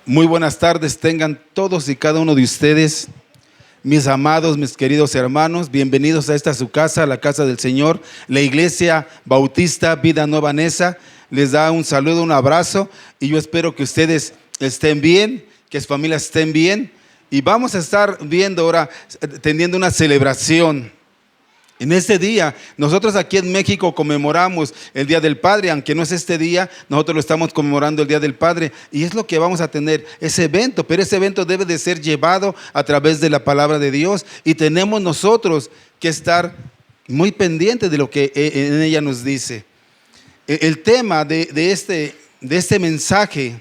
Muy buenas tardes tengan todos y cada uno de ustedes, mis amados, mis queridos hermanos. Bienvenidos a esta su casa, la casa del Señor, la Iglesia Bautista Vida Nueva Neza. Les da un saludo, un abrazo, y yo espero que ustedes estén bien, que sus familias estén bien. Y vamos a estar viendo ahora, teniendo una celebración. En este día, nosotros aquí en México conmemoramos el Día del Padre, aunque no es este día, nosotros lo estamos conmemorando el Día del Padre, y es lo que vamos a tener, ese evento, pero ese evento debe de ser llevado a través de la palabra de Dios, y tenemos nosotros que estar muy pendientes de lo que en ella nos dice. El tema de este mensaje,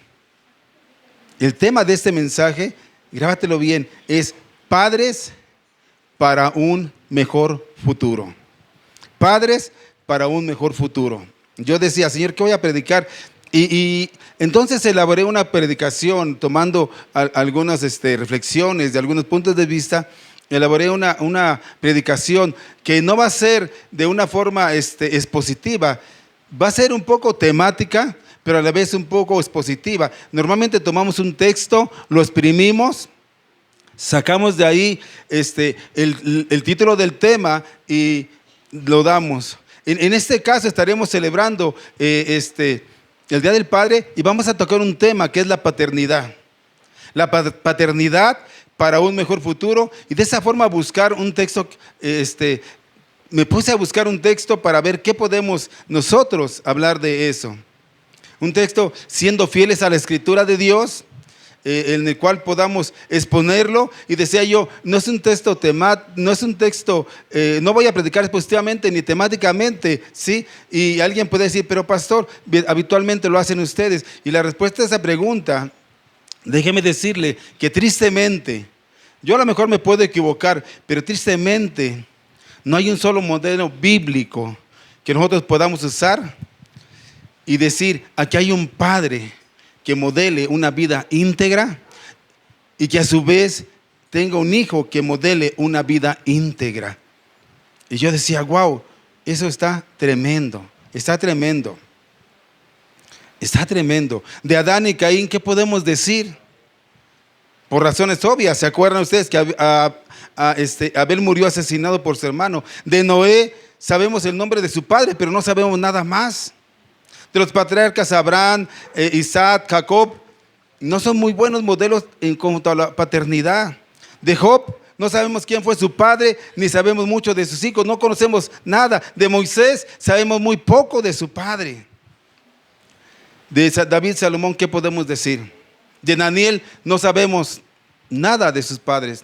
grábatelo bien, es padres para un mejor futuro. Padres para un mejor futuro. Yo decía, Señor, ¿qué voy a predicar? Y entonces elaboré una predicación tomando algunas reflexiones de algunos puntos de vista. Elaboré una predicación que no va a ser de una forma expositiva, va a ser un poco temática, pero a la vez un poco expositiva. Normalmente tomamos un texto, lo exprimimos, sacamos de ahí el título del tema y lo damos. En este caso estaremos celebrando el Día del Padre, y vamos a tocar un tema que es la paternidad. La paternidad para un mejor futuro, y de esa forma buscar un texto, me puse a buscar un texto para ver qué podemos nosotros hablar de eso. Un texto siendo fieles a la Escritura de Dios, en el cual podamos exponerlo. Y decía yo, no es un texto no voy a predicar expositivamente ni temáticamente, ¿sí? Y alguien puede decir, pero pastor, habitualmente lo hacen ustedes. Y la respuesta a esa pregunta, déjeme decirle que tristemente, yo a lo mejor me puedo equivocar, pero tristemente no hay un solo modelo bíblico que nosotros podamos usar y decir, aquí hay un padre que modele una vida íntegra y que a su vez tenga un hijo que modele una vida íntegra. Y yo decía, wow, eso está tremendo, está tremendo. Está tremendo. De Adán y Caín, ¿qué podemos decir? Por razones obvias, ¿se acuerdan ustedes que Abel murió asesinado por su hermano? De Noé sabemos el nombre de su padre, pero no sabemos nada más. De los patriarcas Abraham, Isaac, Jacob, no son muy buenos modelos en cuanto a la paternidad. De Job, no sabemos quién fue su padre, ni sabemos mucho de sus hijos, no conocemos nada. De Moisés, sabemos muy poco de su padre. De David, Salomón, ¿qué podemos decir? De Daniel, no sabemos nada de sus padres.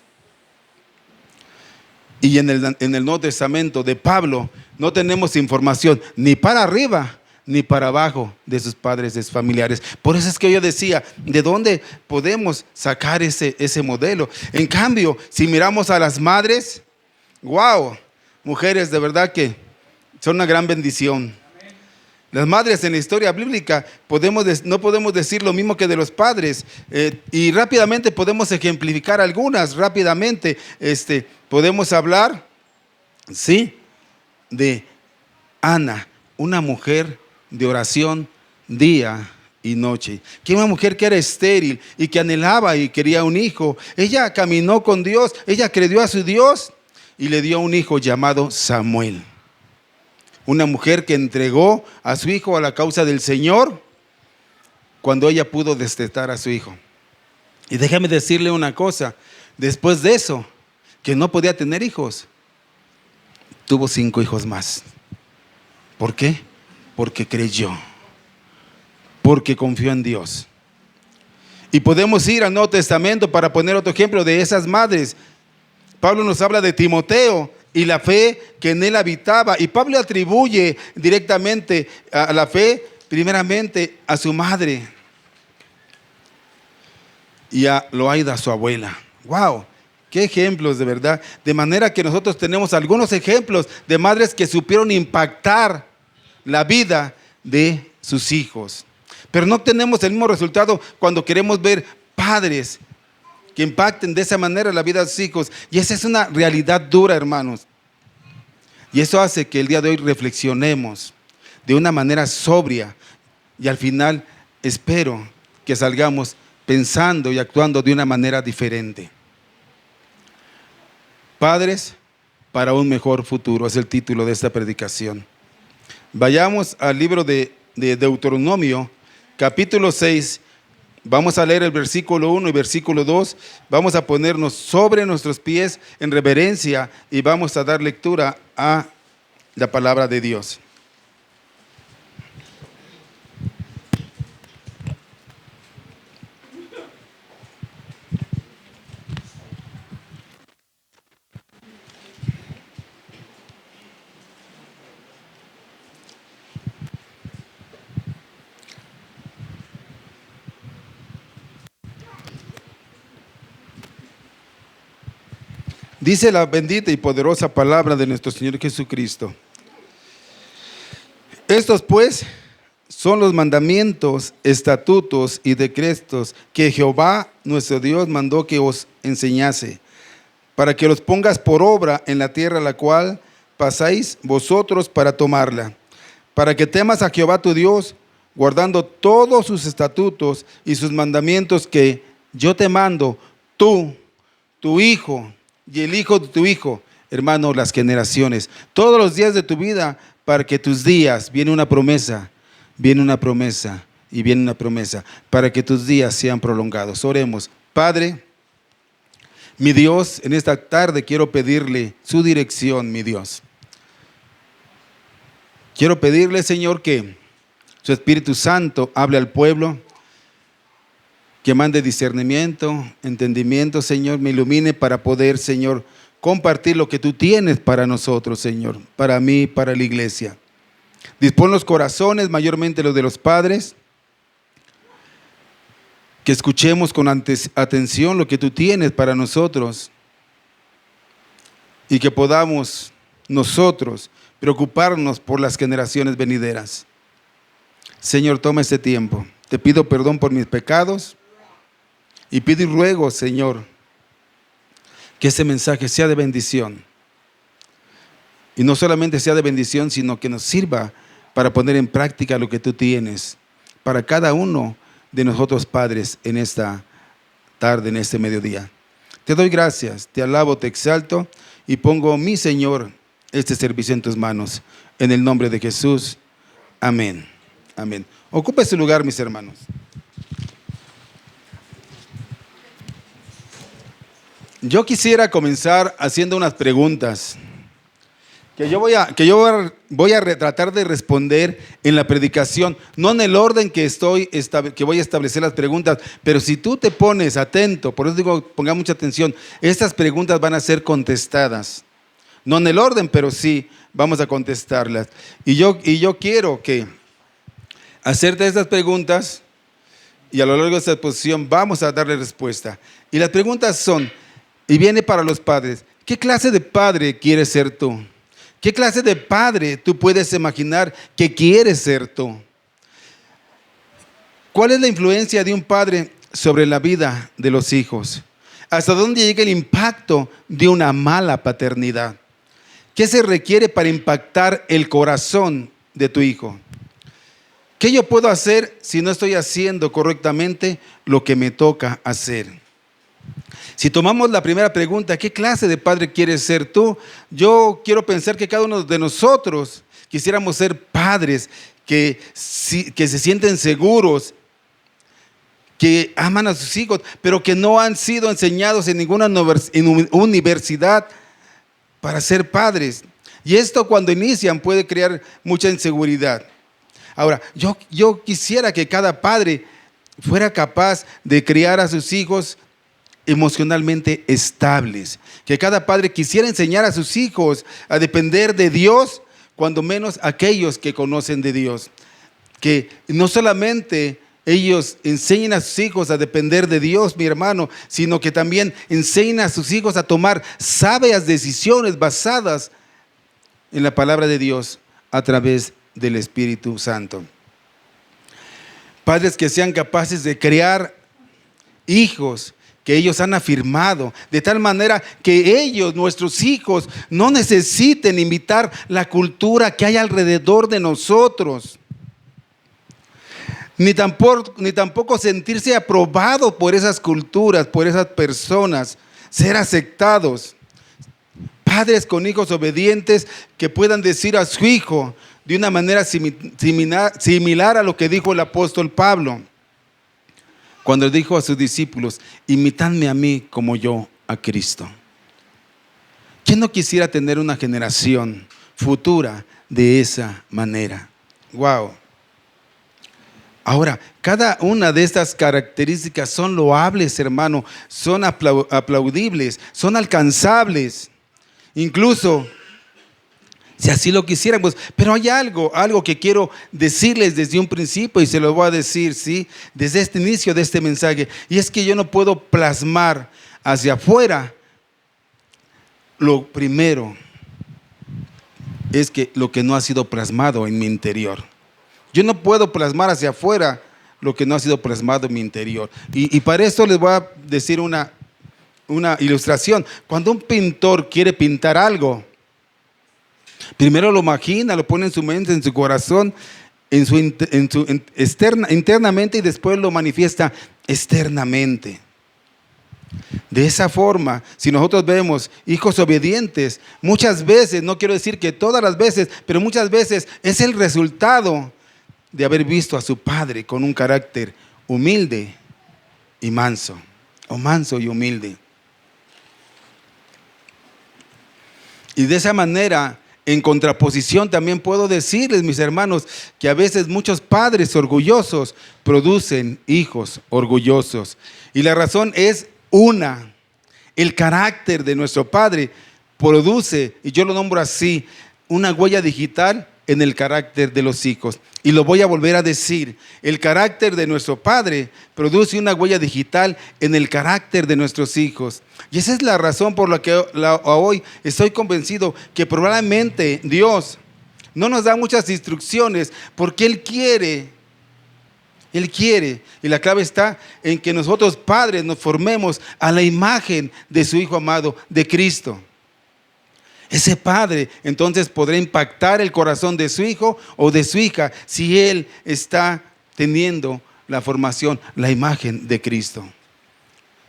Y en el Nuevo Testamento de Pablo, no tenemos información ni para arriba ni para abajo de sus padres, de sus familiares. Por eso es que yo decía, ¿de dónde podemos sacar ese modelo? En cambio, si miramos a las madres, wow, mujeres de verdad que son una gran bendición. Las madres en la historia bíblica no podemos decir lo mismo que de los padres, y rápidamente podemos ejemplificar algunas, rápidamente. Podemos hablar, ¿sí?, de Ana, una mujer de oración día y noche, que una mujer que era estéril y que anhelaba y quería un hijo. Ella caminó con Dios, ella creyó a su Dios y le dio un hijo llamado Samuel. Una mujer que entregó a su hijo a la causa del Señor cuando ella pudo destetar a su hijo. Y déjame decirle una cosa, después de eso, que no podía tener hijos, tuvo 5 hijos más. ¿Por qué? Porque creyó, porque confió en Dios. Y podemos ir al Nuevo Testamento para poner otro ejemplo de esas madres. Pablo nos habla de Timoteo y la fe que en él habitaba, y Pablo atribuye directamente a la fe primeramente a su madre y a Loaida, su abuela. Wow, qué ejemplos de verdad. De manera que nosotros tenemos algunos ejemplos de madres que supieron impactar la vida de sus hijos, pero no tenemos el mismo resultado cuando queremos ver padres que impacten de esa manera la vida de sus hijos. Y esa es una realidad dura, hermanos, y eso hace que el día de hoy reflexionemos de una manera sobria, y al final espero que salgamos pensando y actuando de una manera diferente. Padres para un mejor futuro es el título de esta predicación. Vayamos al libro de Deuteronomio, capítulo 6. Vamos a leer el versículo 1 y versículo 2. Vamos a ponernos sobre nuestros pies en reverencia y vamos a dar lectura a la palabra de Dios. Dice la bendita y poderosa palabra de nuestro Señor Jesucristo. Estos pues son los mandamientos, estatutos y decretos que Jehová nuestro Dios mandó que os enseñase, para que los pongas por obra en la tierra a la cual pasáis vosotros para tomarla, para que temas a Jehová tu Dios, guardando todos sus estatutos y sus mandamientos que yo te mando, tú, tu hijo y el hijo de tu hijo, hermano, las generaciones, todos los días de tu vida, para que tus días, viene una promesa, para que tus días sean prolongados. Oremos. Padre, mi Dios, en esta tarde quiero pedirle su dirección, mi Dios. Quiero pedirle, Señor, que su Espíritu Santo hable al pueblo, que mande discernimiento, entendimiento, Señor, me ilumine para poder, Señor, compartir lo que tú tienes para nosotros, Señor, para mí, para la iglesia. Dispón los corazones, mayormente los de los padres, que escuchemos con atención lo que tú tienes para nosotros y que podamos nosotros preocuparnos por las generaciones venideras. Señor, toma este tiempo. Te pido perdón por mis pecados y pido y ruego, Señor, que ese mensaje sea de bendición. Y no solamente sea de bendición, sino que nos sirva para poner en práctica lo que tú tienes para cada uno de nosotros padres en esta tarde, en este mediodía. Te doy gracias, te alabo, te exalto y pongo, mi Señor, este servicio en tus manos. En el nombre de Jesús. Amén. Amén. Ocupe su lugar, mis hermanos. Yo quisiera comenzar haciendo unas preguntas que yo voy a tratar de responder en la predicación, no en el orden que voy a establecer las preguntas, pero si tú te pones atento, por eso digo, ponga mucha atención, estas preguntas van a ser contestadas, no en el orden, pero sí vamos a contestarlas. Y yo quiero que hacerte estas preguntas y a lo largo de esta exposición vamos a darle respuesta. Y las preguntas son, y viene para los padres, ¿qué clase de padre quieres ser tú? ¿Qué clase de padre tú puedes imaginar que quieres ser tú? ¿Cuál es la influencia de un padre sobre la vida de los hijos? ¿Hasta dónde llega el impacto de una mala paternidad? ¿Qué se requiere para impactar el corazón de tu hijo? ¿Qué yo puedo hacer si no estoy haciendo correctamente lo que me toca hacer? Si tomamos la primera pregunta, ¿qué clase de padre quieres ser tú? Yo quiero pensar que cada uno de nosotros quisiéramos ser padres que se sienten seguros, que aman a sus hijos, pero que no han sido enseñados en ninguna universidad para ser padres. Y esto cuando inician puede crear mucha inseguridad. Ahora, yo quisiera que cada padre fuera capaz de criar a sus hijos emocionalmente estables, que cada padre quisiera enseñar a sus hijos a depender de Dios, cuando menos aquellos que conocen de Dios, que no solamente ellos enseñen a sus hijos a depender de Dios, mi hermano, sino que también enseñen a sus hijos a tomar sabias decisiones basadas en la palabra de Dios a través del Espíritu Santo. Padres que sean capaces de crear hijos que ellos han afirmado, de tal manera que ellos, nuestros hijos, no necesiten imitar la cultura que hay alrededor de nosotros. ni tampoco sentirse aprobado por esas culturas, por esas personas, ser aceptados. Padres con hijos obedientes que puedan decir a su hijo de una manera similar a lo que dijo el apóstol Pablo, cuando dijo a sus discípulos: imitadme a mí como yo a Cristo. ¿Quién no quisiera tener una generación futura de esa manera? Wow. Ahora, cada una de estas características son loables, hermano, son aplaudibles, son alcanzables, incluso si así lo quisiéramos. Pero hay algo que quiero decirles desde un principio, y se lo voy a decir, ¿sí?, desde este inicio de este mensaje, y es que yo no puedo plasmar hacia afuera. Lo primero es que lo que no ha sido plasmado en mi interior. Yo no puedo plasmar hacia afuera lo que no ha sido plasmado en mi interior. Y para esto les voy a decir una ilustración. Cuando un pintor quiere pintar algo, primero lo imagina, lo pone en su mente, en su corazón, internamente, y después lo manifiesta externamente. De esa forma, si nosotros vemos hijos obedientes, muchas veces, no quiero decir que todas las veces, pero muchas veces es el resultado de haber visto a su padre con un carácter humilde y manso, o manso y humilde. Y de esa manera, en contraposición, también puedo decirles, mis hermanos, que a veces muchos padres orgullosos producen hijos orgullosos. Y la razón es el carácter de nuestro padre produce, y yo lo nombro así, una huella digital en el carácter de los hijos. Y lo voy a volver a decir: el carácter de nuestro padre produce una huella digital en el carácter de nuestros hijos. Y esa es la razón por la que hoy estoy convencido que probablemente Dios no nos da muchas instrucciones, porque Él quiere, y la clave está en que nosotros padres nos formemos a la imagen de su Hijo amado, de Cristo. Ese padre entonces podrá impactar el corazón de su hijo o de su hija si él está teniendo la formación, la imagen de Cristo.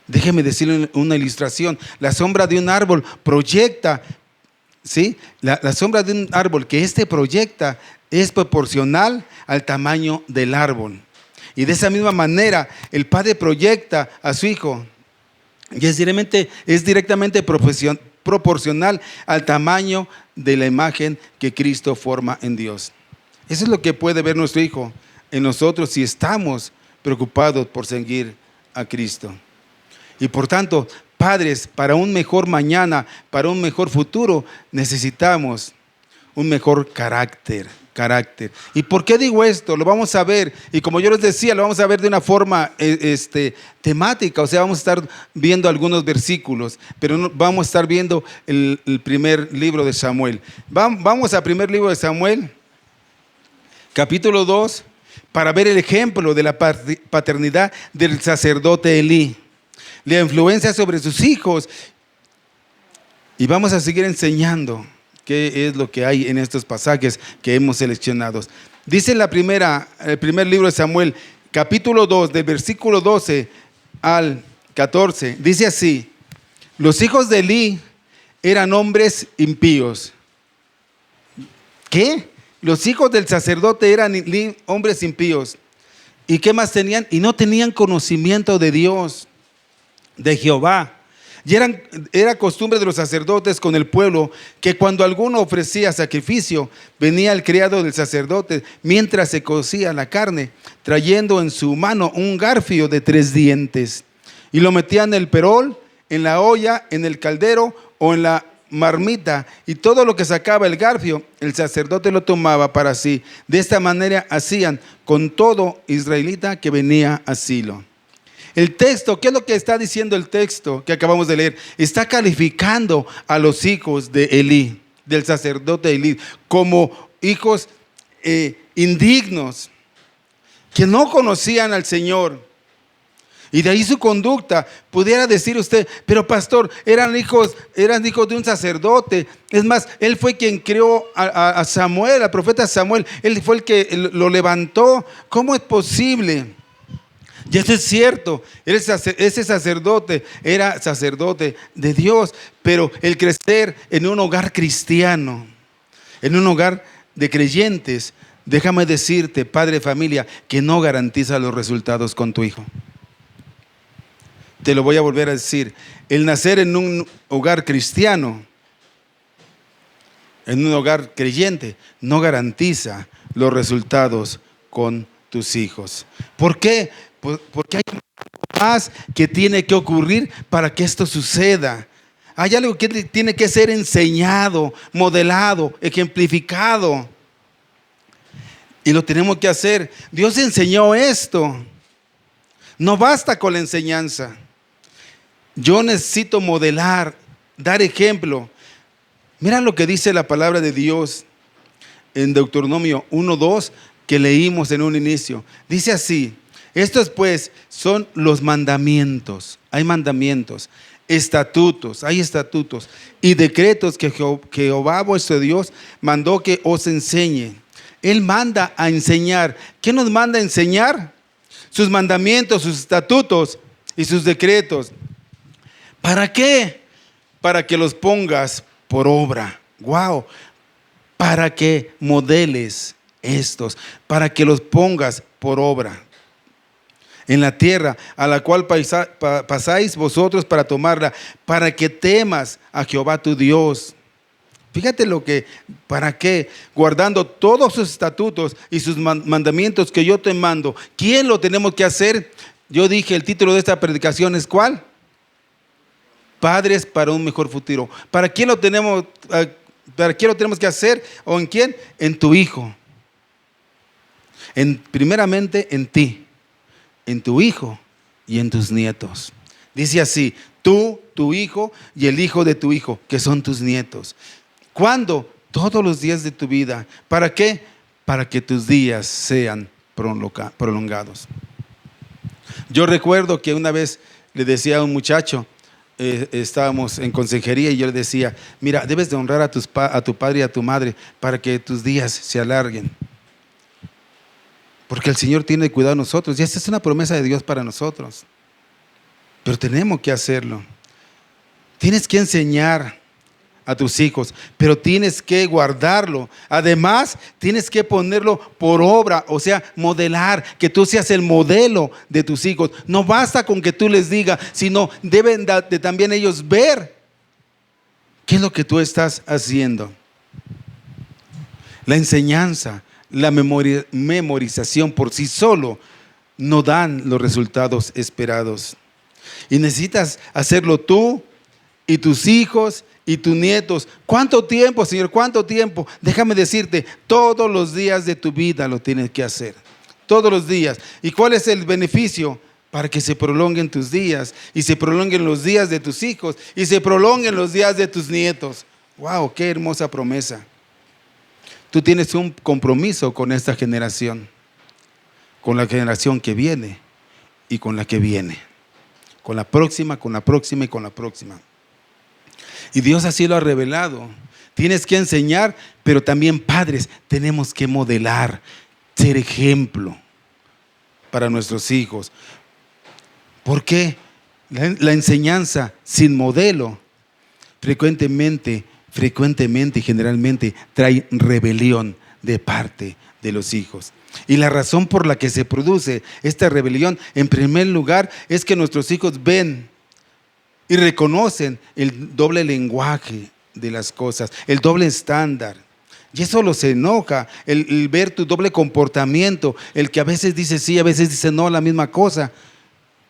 Déjeme decirle una ilustración. La sombra de un árbol proyecta, ¿sí? La sombra de un árbol que proyecta es proporcional al tamaño del árbol. Y de esa misma manera el padre proyecta a su hijo y es directamente proporcional al tamaño de la imagen que Cristo forma en Dios. Eso es lo que puede ver nuestro hijo en nosotros si estamos preocupados por seguir a Cristo. Y por tanto, padres, para un mejor mañana, para un mejor futuro, necesitamos un mejor carácter. ¿Y por qué digo esto? Lo vamos a ver, y como yo les decía, lo vamos a ver de una forma temática. O sea, vamos a estar viendo algunos versículos, pero no, vamos a estar viendo el primer libro de Samuel. Vamos al primer libro de Samuel, capítulo 2, para ver el ejemplo de la paternidad del sacerdote Elí, la influencia sobre sus hijos, y vamos a seguir enseñando qué es lo que hay en estos pasajes que hemos seleccionado. Dice el primer libro de Samuel, capítulo 2, del versículo 12 al 14, dice así: los hijos de Elí eran hombres impíos. ¿Qué? Los hijos del sacerdote eran hombres impíos. ¿Y qué más tenían? Y no tenían conocimiento de Dios, de Jehová. Y era costumbre de los sacerdotes con el pueblo que cuando alguno ofrecía sacrificio, venía el criado del sacerdote mientras se cocía la carne, trayendo en su mano un garfio de 3 dientes, y lo metía en el perol, en la olla, en el caldero o en la marmita, y todo lo que sacaba el garfio, el sacerdote lo tomaba para sí. De esta manera hacían con todo israelita que venía a Silo. El texto, ¿qué es lo que está diciendo el texto que acabamos de leer? Está calificando a los hijos de Elí, del sacerdote Elí, como hijos indignos, que no conocían al Señor. Y de ahí su conducta. Pudiera decir usted, pero pastor, eran hijos de un sacerdote. Es más, él fue quien creó a Samuel, al profeta Samuel. Él fue el que lo levantó. ¿Cómo es posible? Y eso es cierto, ese sacerdote era sacerdote de Dios, pero el crecer en un hogar cristiano, en un hogar de creyentes, déjame decirte, padre de familia, que no garantiza los resultados con tu hijo. Te lo voy a volver a decir, el nacer en un hogar cristiano, en un hogar creyente, no garantiza los resultados con tus hijos. ¿Por qué? Porque hay más que tiene que ocurrir para que esto suceda. Hay algo que tiene que ser enseñado, modelado, ejemplificado. Y lo tenemos que hacer. Dios enseñó esto. No basta con la enseñanza. Yo necesito modelar, dar ejemplo. Mira lo que dice la palabra de Dios en Deuteronomio 1:2 que leímos en un inicio. Dice así: estos pues son los mandamientos. Hay mandamientos, estatutos, hay estatutos y decretos que Jehová vuestro Dios mandó que os enseñe. Él manda a enseñar. ¿Qué nos manda a enseñar? Sus mandamientos, sus estatutos y sus decretos. ¿Para qué? Para que los pongas por obra. Wow. Para que modeles estos, para que los pongas por obra en la tierra a la cual pasáis vosotros para tomarla, para que temas a Jehová tu Dios. Fíjate ¿para qué? Guardando todos sus estatutos y sus mandamientos que yo te mando. ¿Quién lo tenemos que hacer? Yo dije, el título de esta predicación es ¿cuál? Padres para un mejor futuro. ¿Para quién lo tenemos que hacer? ¿O en quién? En tu hijo. Primeramente en ti, en tu hijo y en tus nietos. Dice así: tú, tu hijo y el hijo de tu hijo, que son tus nietos. ¿Cuándo? Todos los días de tu vida. ¿Para qué? Para que tus días sean prolongados. Yo recuerdo que una vez le decía a un muchacho, estábamos en consejería y yo le decía: mira, debes de honrar a tu padre y a tu madre para que tus días se alarguen. Porque el Señor tiene cuidado de nosotros y esta es una promesa de Dios para nosotros. Pero tenemos que hacerlo. Tienes que enseñar a tus hijos, pero tienes que guardarlo. Además, tienes que ponerlo por obra, o sea, modelar, que tú seas el modelo de tus hijos. No basta con que tú les digas, sino deben de también ellos ver qué es lo que tú estás haciendo. La enseñanza, la memorización por sí solo no dan los resultados esperados. Y necesitas hacerlo tú y tus hijos y tus nietos. ¿Cuánto tiempo, Señor? ¿Cuánto tiempo? Déjame decirte, todos los días de tu vida lo tienes que hacer. Todos los días. ¿Y cuál es el beneficio? Para que se prolonguen tus días y se prolonguen los días de tus hijos y se prolonguen los días de tus nietos. ¡Wow! ¡Qué hermosa promesa! Tú tienes un compromiso con esta generación, con la generación que viene y con la que viene, con la próxima, con la próxima y con la próxima. Y Dios así lo ha revelado. Tienes que enseñar, pero también padres tenemos que modelar, ser ejemplo para nuestros hijos. ¿Por qué? La enseñanza sin modelo frecuentemente y generalmente trae rebelión de parte de los hijos. Y la razón por la que se produce esta rebelión, en primer lugar, es que nuestros hijos ven y reconocen el doble lenguaje de las cosas, el doble estándar. Y eso los enoja, el ver tu doble comportamiento, el que a veces dice sí, a veces dice no a la misma cosa,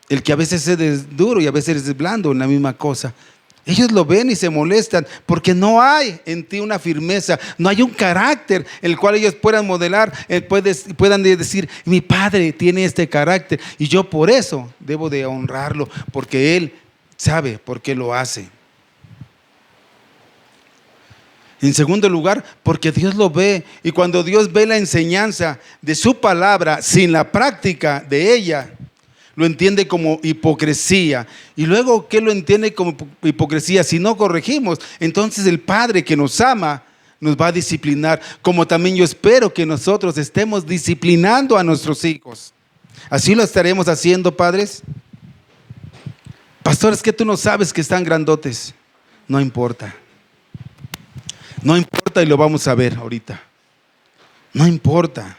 el que a veces es duro y a veces es blando en la misma cosa. Ellos lo ven y se molestan porque no hay en ti una firmeza, no hay un carácter el cual ellos puedan modelar, puedan decir, mi padre tiene este carácter y yo por eso debo de honrarlo, porque él sabe por qué lo hace. En segundo lugar, porque Dios lo ve, y cuando Dios ve la enseñanza de su palabra sin la práctica de ella, lo entiende como hipocresía. Y luego, ¿qué lo entiende como hipocresía? Si no corregimos, entonces el Padre que nos ama nos va a disciplinar, como también yo espero que nosotros estemos disciplinando a nuestros hijos. ¿Así lo estaremos haciendo, padres? Pastor, es que tú no sabes que están grandotes. No importa. No importa, y lo vamos a ver ahorita. No importa.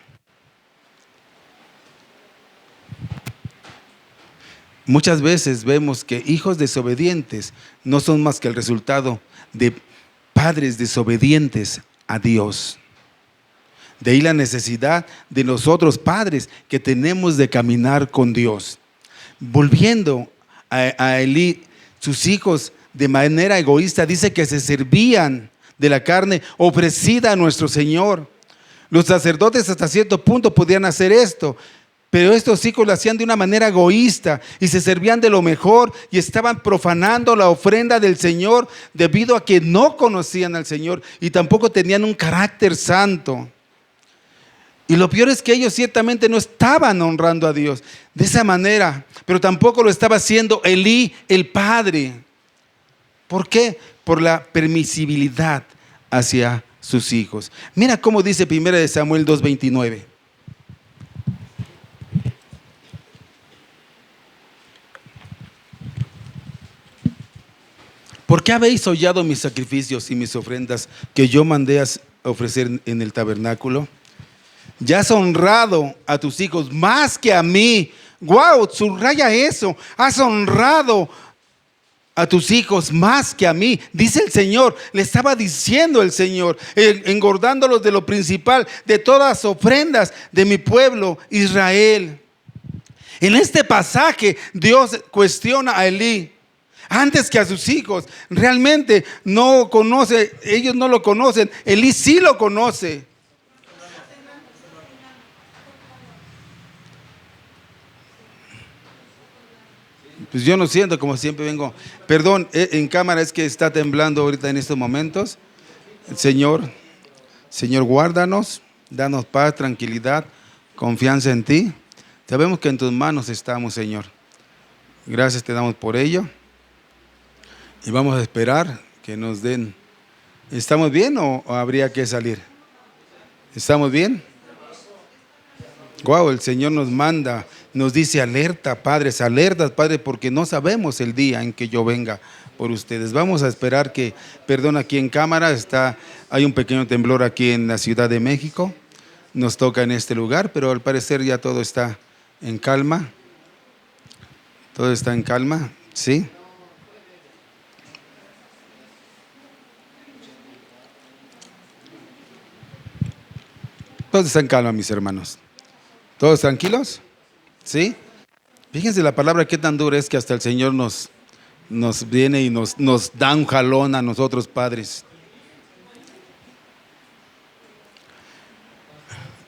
Muchas veces vemos que hijos desobedientes no son más que el resultado de padres desobedientes a Dios. De ahí la necesidad de nosotros padres que tenemos de caminar con Dios. Volviendo a Elí, sus hijos de manera egoísta dice que se servían de la carne ofrecida a nuestro Señor. Los sacerdotes hasta cierto punto podían hacer esto, pero estos hijos lo hacían de una manera egoísta y se servían de lo mejor y estaban profanando la ofrenda del Señor debido a que no conocían al Señor y tampoco tenían un carácter santo. Y lo peor es que ellos ciertamente no estaban honrando a Dios de esa manera, pero tampoco lo estaba haciendo Elí, el padre. ¿Por qué? Por la permisibilidad hacia sus hijos. Mira cómo dice 1 Samuel 2:29. ¿Por qué habéis hollado mis sacrificios y mis ofrendas que yo mandé a ofrecer en el tabernáculo? Ya has honrado a tus hijos más que a mí. Wow, subraya eso. Has honrado a tus hijos más que a mí, dice el Señor. Le estaba diciendo el Señor, engordándolos de lo principal, de todas las ofrendas de mi pueblo Israel. En este pasaje Dios cuestiona a Elí antes que a sus hijos. Realmente no conoce, ellos no lo conocen. Elí sí lo conoce. Pues yo no siento, como siempre vengo. Perdón, en cámara es que está temblando ahorita en estos momentos. Señor, guárdanos, danos paz, tranquilidad, confianza en ti. Sabemos que en tus manos estamos, Señor. Gracias te damos por ello. Y vamos a esperar que nos den. ¿Estamos bien o habría que salir? ¿Estamos bien? Wow, el Señor nos manda, nos dice alerta, padres, porque no sabemos el día en que yo venga por ustedes. Vamos a esperar que, perdón, aquí en cámara hay un pequeño temblor aquí en la Ciudad de México. Nos toca en este lugar, pero al parecer ya todo está en calma. Todo está en calma, ¿sí? Todo está en calma, mis hermanos. ¿Todos tranquilos? ¿Sí? Fíjense la palabra qué tan dura es que hasta el Señor nos viene y nos da un jalón a nosotros padres.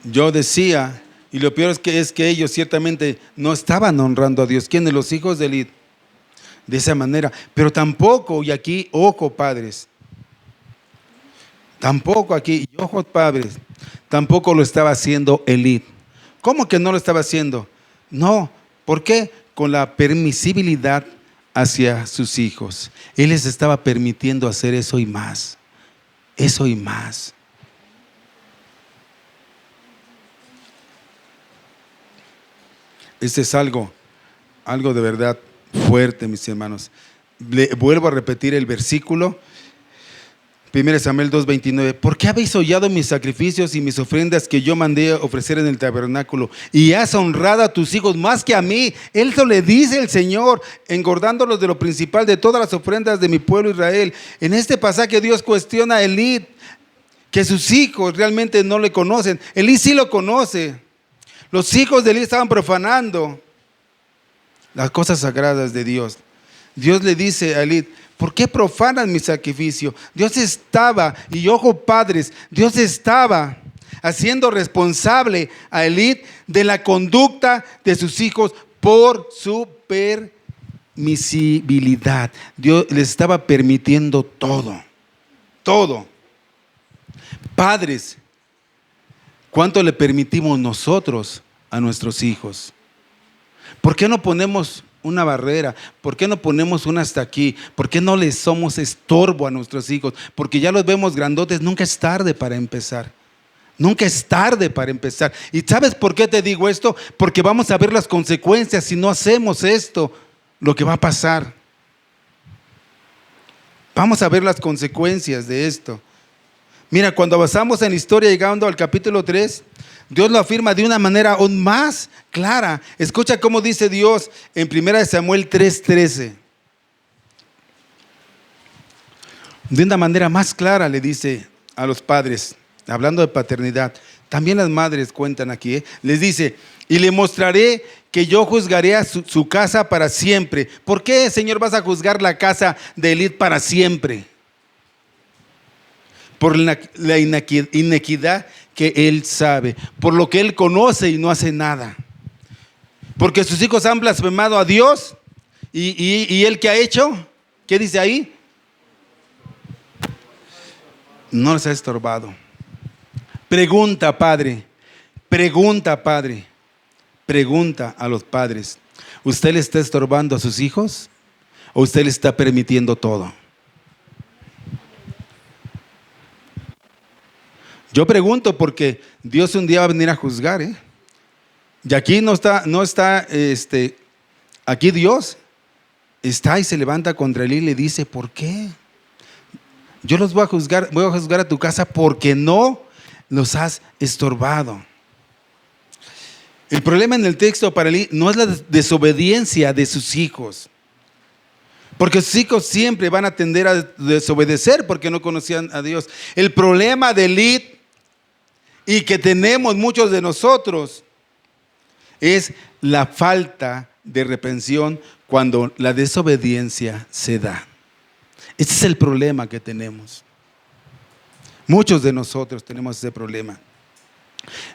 Yo decía, y lo peor es que ellos ciertamente no estaban honrando a Dios. ¿Quiénes? Los hijos de Elí. De esa manera. Pero tampoco, y aquí, ojo padres, tampoco aquí, y ojo padres, tampoco lo estaba haciendo Elí. ¿Cómo que no lo estaba haciendo? No, ¿por qué? Con la permisibilidad hacia sus hijos. Él les estaba permitiendo hacer eso y más. Eso y más. Este es algo de verdad fuerte, mis hermanos. Vuelvo a repetir el versículo. 1 Samuel 2:29. ¿Por qué habéis hollado mis sacrificios y mis ofrendas que yo mandé a ofrecer en el tabernáculo? Y has honrado a tus hijos más que a mí. Eso le dice el Señor, engordándolos de lo principal de todas las ofrendas de mi pueblo Israel. En este pasaje Dios cuestiona a Elí, que sus hijos realmente no le conocen. Elí sí lo conoce. Los hijos de Elí estaban profanando las cosas sagradas de Dios. Dios le dice a Elí: ¿por qué profanan mi sacrificio? Dios estaba, y ojo padres, Dios estaba haciendo responsable a Elí de la conducta de sus hijos por su permisibilidad. Dios les estaba permitiendo todo. Padres, ¿cuánto le permitimos nosotros a nuestros hijos? ¿Por qué no ponemos una barrera? ¿Por qué no ponemos una hasta aquí? ¿Por qué no les somos estorbo a nuestros hijos? Porque ya los vemos grandotes. Nunca es tarde para empezar. Nunca es tarde para empezar. ¿Y sabes por qué te digo esto? Porque vamos a ver las consecuencias si no hacemos esto, lo que va a pasar. Vamos a ver las consecuencias de esto. Mira, cuando avanzamos en la historia, llegando al capítulo 3, Dios lo afirma de una manera aún más clara. Escucha cómo dice Dios en 1 Samuel 3:13. De una manera más clara le dice a los padres, hablando de paternidad, también las madres cuentan aquí, ¿eh? Les dice, y le mostraré que yo juzgaré a su casa para siempre. ¿Por qué, Señor, vas a juzgar la casa de Elí para siempre? Por la inequidad que él sabe, por lo que él conoce y no hace nada. Porque sus hijos han blasfemado a Dios y él, ¿qué ha hecho? ¿Qué dice ahí? No les ha estorbado. Pregunta, padre, pregunta a los padres, ¿usted le está estorbando a sus hijos o usted le está permitiendo todo? Yo pregunto porque Dios un día va a venir a juzgar, ¿eh? Y aquí aquí Dios está y se levanta contra él y le dice, ¿por qué? Yo los voy a juzgar a tu casa porque no los has estorbado. El problema en el texto para Elí no es la desobediencia de sus hijos, porque sus hijos siempre van a tender a desobedecer porque no conocían a Dios. El problema de Elí y que tenemos muchos de nosotros es la falta de reprensión cuando la desobediencia se da. Ese es el problema que tenemos. Muchos de nosotros tenemos ese problema.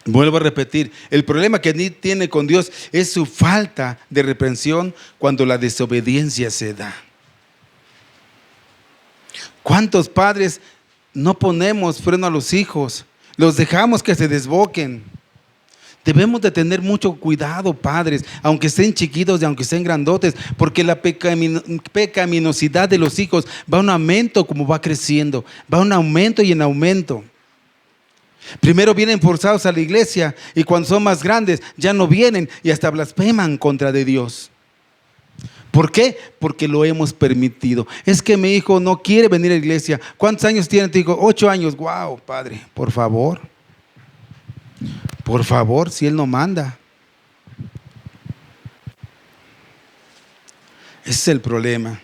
Vuelvo a repetir, el problema que Elí tiene con Dios es su falta de reprensión cuando la desobediencia se da. ¿Cuántos padres no ponemos freno a los hijos? Los dejamos que se desboquen. Debemos de tener mucho cuidado, padres, aunque estén chiquitos y aunque estén grandotes, porque la pecaminosidad de los hijos va en aumento como va creciendo, va en aumento y en aumento. Primero vienen forzados a la iglesia y cuando son más grandes ya no vienen y hasta blasfeman contra de Dios. ¿Por qué? Porque lo hemos permitido. Es que mi hijo no quiere venir a la iglesia. ¿Cuántos años tiene tu hijo? 8 años. Wow, padre, por favor. Por favor, si él no manda. Ese es el problema.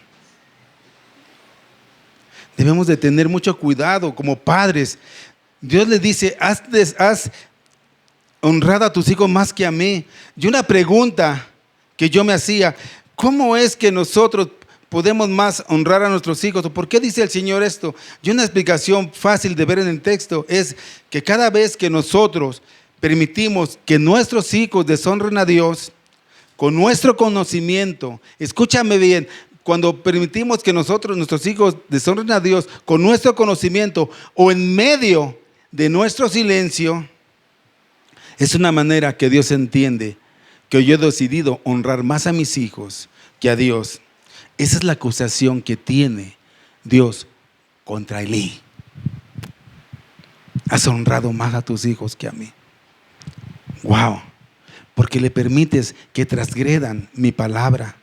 Debemos de tener mucho cuidado como padres. Dios les dice, has honrado a tus hijos más que a mí. Y una pregunta que yo me hacía, ¿cómo es que nosotros podemos más honrar a nuestros hijos? ¿Por qué dice el Señor esto? Y una explicación fácil de ver en el texto es que cada vez que nosotros permitimos que nuestros hijos deshonren a Dios, con nuestro conocimiento, escúchame bien, cuando permitimos que nuestros hijos deshonren a Dios con nuestro conocimiento o en medio de nuestro silencio, es una manera que Dios entiende que yo he decidido honrar más a mis hijos que a Dios. Esa es la acusación que tiene Dios contra Elí. Has honrado más a tus hijos que a mí. Wow, porque le permites que transgredan mi palabra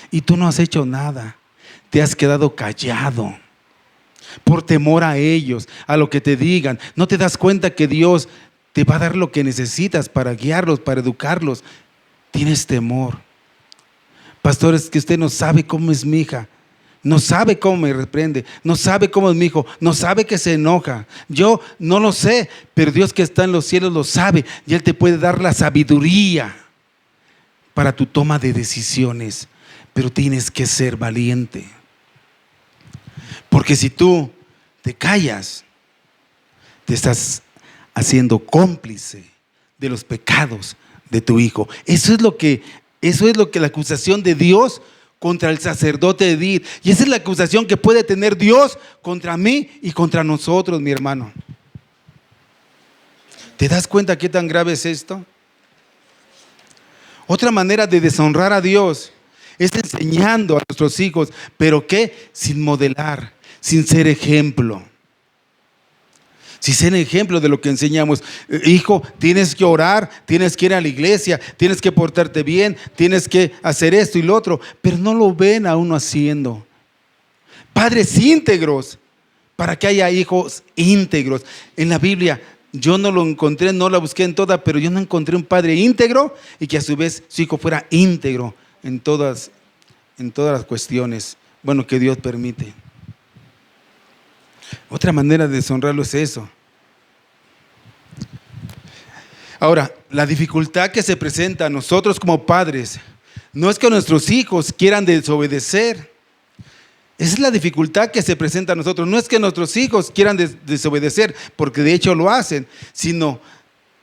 y tú no has hecho nada, te has quedado callado por temor a ellos, a lo que te digan. No te das cuenta que Dios te va a dar lo que necesitas para guiarlos, para educarlos. Tienes temor. Pastor, es que usted no sabe cómo es mi hija, no sabe cómo me reprende, no sabe cómo es mi hijo, no sabe que se enoja. Yo no lo sé, pero Dios que está en los cielos lo sabe y Él te puede dar la sabiduría para tu toma de decisiones, pero tienes que ser valiente. Porque si tú te callas, te estás haciendo cómplice de los pecados de tu hijo. Eso es lo que la acusación de Dios contra el sacerdote de Edith. Y esa es la acusación que puede tener Dios contra mí y contra nosotros, mi hermano. ¿Te das cuenta qué tan grave es esto? Otra manera de deshonrar a Dios es enseñando a nuestros hijos, pero ¿qué? Sin modelar, sin ser ejemplo. Si ser ejemplo de lo que enseñamos. Hijo, tienes que orar, tienes que ir a la iglesia, tienes que portarte bien, tienes que hacer esto y lo otro, pero no lo ven a uno haciendo. Padres íntegros, para que haya hijos íntegros. En la Biblia yo no lo encontré, no la busqué en toda, pero yo no encontré un padre íntegro y que a su vez su hijo fuera íntegro en todas las cuestiones, bueno, que Dios permite. Otra manera de deshonrarlo es eso. Ahora, la dificultad que se presenta a nosotros como padres no es que nuestros hijos quieran desobedecer. Esa es la dificultad que se presenta a nosotros. No es que nuestros hijos quieran desobedecer, porque de hecho lo hacen, sino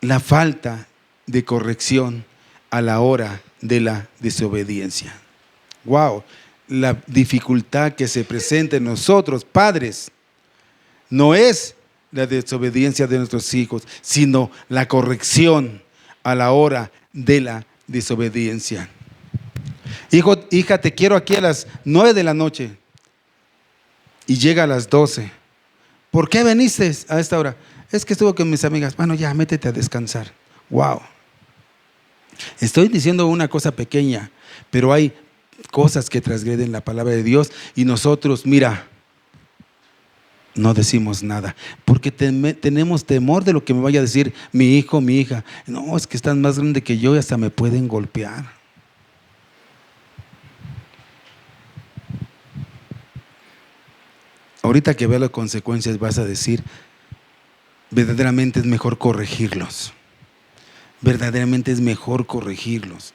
la falta de corrección a la hora de la desobediencia. Wow, la dificultad que se presenta en nosotros, padres, no es la desobediencia de nuestros hijos, sino la corrección a la hora de la desobediencia. Hijo, hija, te quiero aquí a las 9 de la noche y llega a las 12. ¿Por qué viniste a esta hora? Es que estuve con mis amigas. Bueno, ya, métete a descansar. Wow. Estoy diciendo una cosa pequeña, pero hay cosas que transgreden la palabra de Dios y nosotros, mira, no decimos nada, porque tenemos temor de lo que me vaya a decir mi hijo, mi hija. No, es que están más grandes que yo y hasta me pueden golpear. Ahorita que veas las consecuencias vas a decir, verdaderamente es mejor corregirlos. Verdaderamente es mejor corregirlos.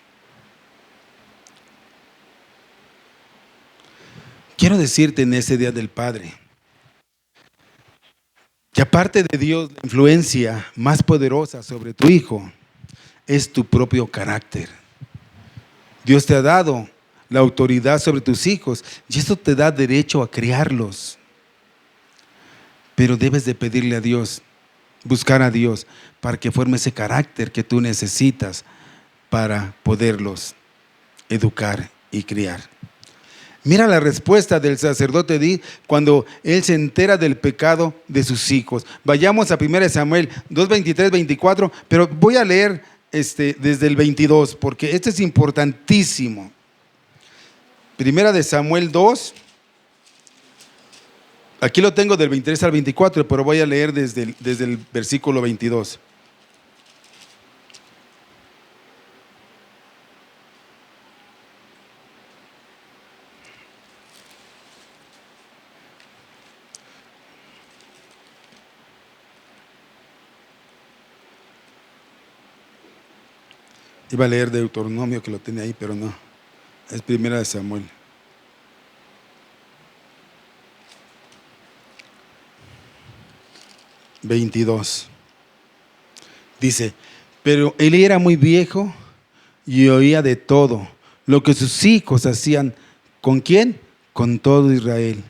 Quiero decirte en ese Día del Padre que aparte de Dios, la influencia más poderosa sobre tu hijo es tu propio carácter. Dios te ha dado la autoridad sobre tus hijos y eso te da derecho a criarlos. Pero debes de pedirle a Dios, buscar a Dios para que forme ese carácter que tú necesitas para poderlos educar y criar. Mira la respuesta del sacerdote Edí cuando él se entera del pecado de sus hijos. Vayamos a 1 Samuel 2, 23, 24, pero voy a leer desde el 22 porque este es importantísimo. 1 Samuel 2, aquí lo tengo del 23 al 24, pero voy a leer desde el versículo 22. Iba a leer Deuteronomio que lo tenía ahí, pero no. Es 1 Samuel. ...22... dice: pero él era muy viejo y oía de todo lo que sus hijos hacían. ¿Con quién? Con todo Israel.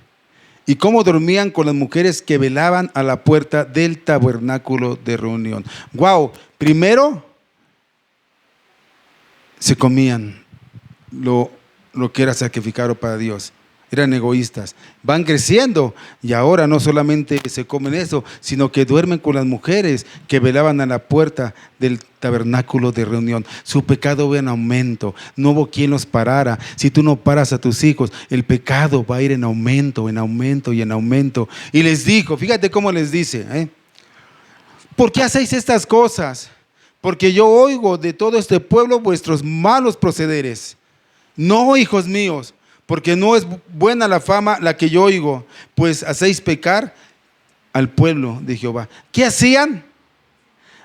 Y cómo dormían con las mujeres que velaban a la puerta del tabernáculo de reunión. Wow, primero se comían lo que era sacrificado para Dios. Eran egoístas. Van creciendo y ahora no solamente se comen eso, sino que duermen con las mujeres que velaban a la puerta del tabernáculo de reunión. Su pecado va en aumento. No hubo quien los parara. Si tú no paras a tus hijos, el pecado va a ir en aumento, en aumento y en aumento. Y les dijo, fíjate cómo les dice, ¿por qué hacéis estas cosas? Porque yo oigo de todo este pueblo vuestros malos procederes. No, hijos míos, porque no es buena la fama la que yo oigo, pues hacéis pecar al pueblo de Jehová. ¿Qué hacían?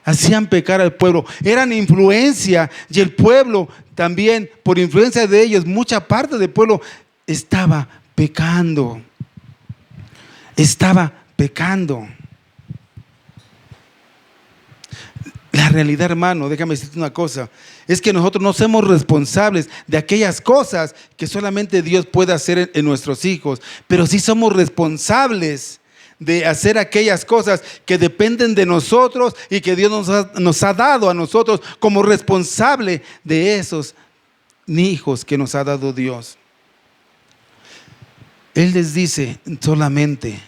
Hacían pecar al pueblo. Eran influencia y el pueblo también, por influencia de ellos, mucha parte del pueblo estaba pecando. Estaba pecando. La realidad, hermano, déjame decirte una cosa, es que nosotros no somos responsables de aquellas cosas que solamente Dios puede hacer en nuestros hijos, pero sí somos responsables de hacer aquellas cosas que dependen de nosotros y que Dios nos ha dado a nosotros como responsable de esos hijos que nos ha dado Dios. Él les dice solamente,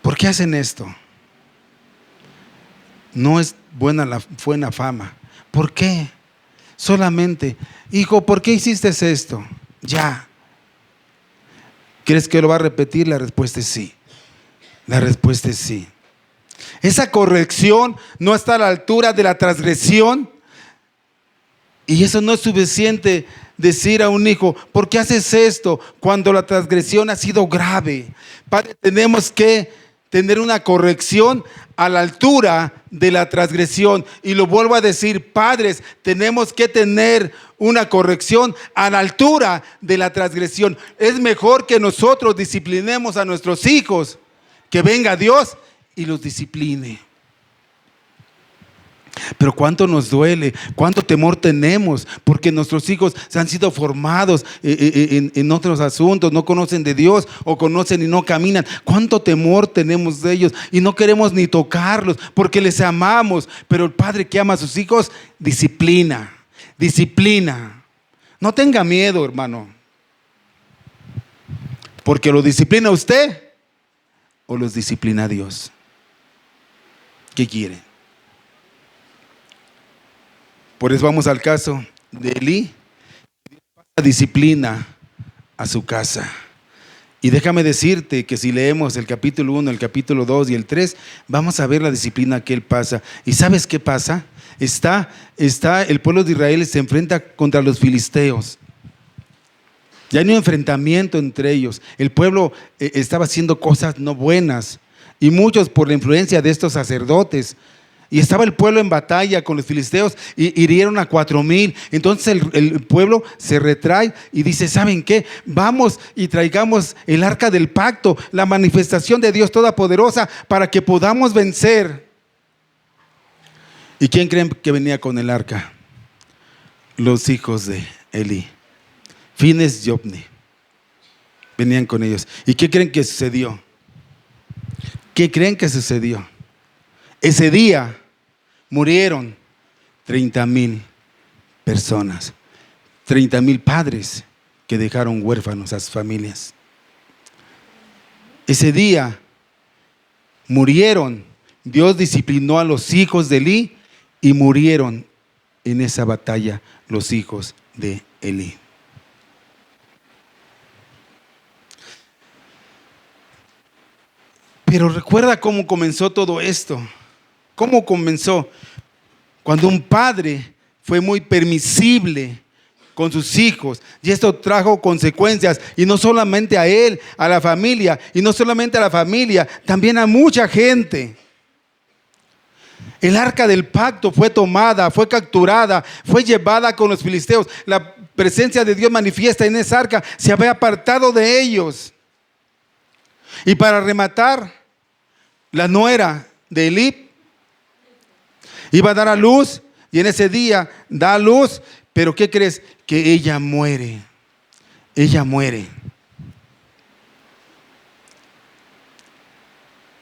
¿por qué hacen esto? No es buena la fama. ¿Por qué? Solamente, hijo, ¿por qué hiciste esto? Ya. ¿Crees que lo va a repetir? La respuesta es sí. La respuesta es sí. Esa corrección no está a la altura de la transgresión. Y eso no es suficiente decir a un hijo, ¿por qué haces esto? Cuando la transgresión ha sido grave. Padre, tenemos que tener una corrección a la altura de la transgresión. Y lo vuelvo a decir, padres, tenemos que tener una corrección a la altura de la transgresión. Es mejor que nosotros disciplinemos a nuestros hijos, que venga Dios y los discipline. Pero cuánto nos duele, cuánto temor tenemos, porque nuestros hijos se han sido formados en otros asuntos, no conocen de Dios o conocen y no caminan. Cuánto temor tenemos de ellos y no queremos ni tocarlos porque les amamos. Pero el padre que ama a sus hijos disciplina. No tenga miedo, hermano, porque lo disciplina usted o los disciplina Dios. ¿Qué quiere? Por eso vamos al caso de Elí. Disciplina a su casa. Y déjame decirte que si leemos el capítulo 1, el capítulo 2 y el 3, vamos a ver la disciplina que él pasa. ¿Y sabes qué pasa? El pueblo de Israel se enfrenta contra los filisteos. Ya hay un enfrentamiento entre ellos. El pueblo estaba haciendo cosas no buenas, y muchos por la influencia de estos sacerdotes. Y estaba el pueblo en batalla con los filisteos y hirieron a 4,000. Entonces el pueblo se retrae y dice, ¿saben qué? Vamos y traigamos el arca del pacto, la manifestación de Dios Todopoderosa, para que podamos vencer. ¿Y quién creen que venía con el arca? Los hijos de Elí, Fines y Ofni. Venían con ellos. ¿Y qué creen que sucedió? ¿Qué creen que sucedió? Ese día murieron 30,000 personas, 30,000 padres que dejaron huérfanos a sus familias. Ese día murieron. Dios disciplinó a los hijos de Elí y murieron en esa batalla los hijos de Elí. Pero recuerda cómo comenzó todo esto. ¿Cómo comenzó? Cuando un padre fue muy permisible con sus hijos, y esto trajo consecuencias, y no solamente a él, a la familia, y no solamente a la familia, también a mucha gente. El arca del pacto fue tomada, fue capturada, fue llevada con los filisteos. La presencia de Dios manifiesta en esa arca se había apartado de ellos. Y para rematar, la nuera de Elí iba a dar a luz, y en ese día da a luz, pero ¿qué crees? Que ella muere. Ella muere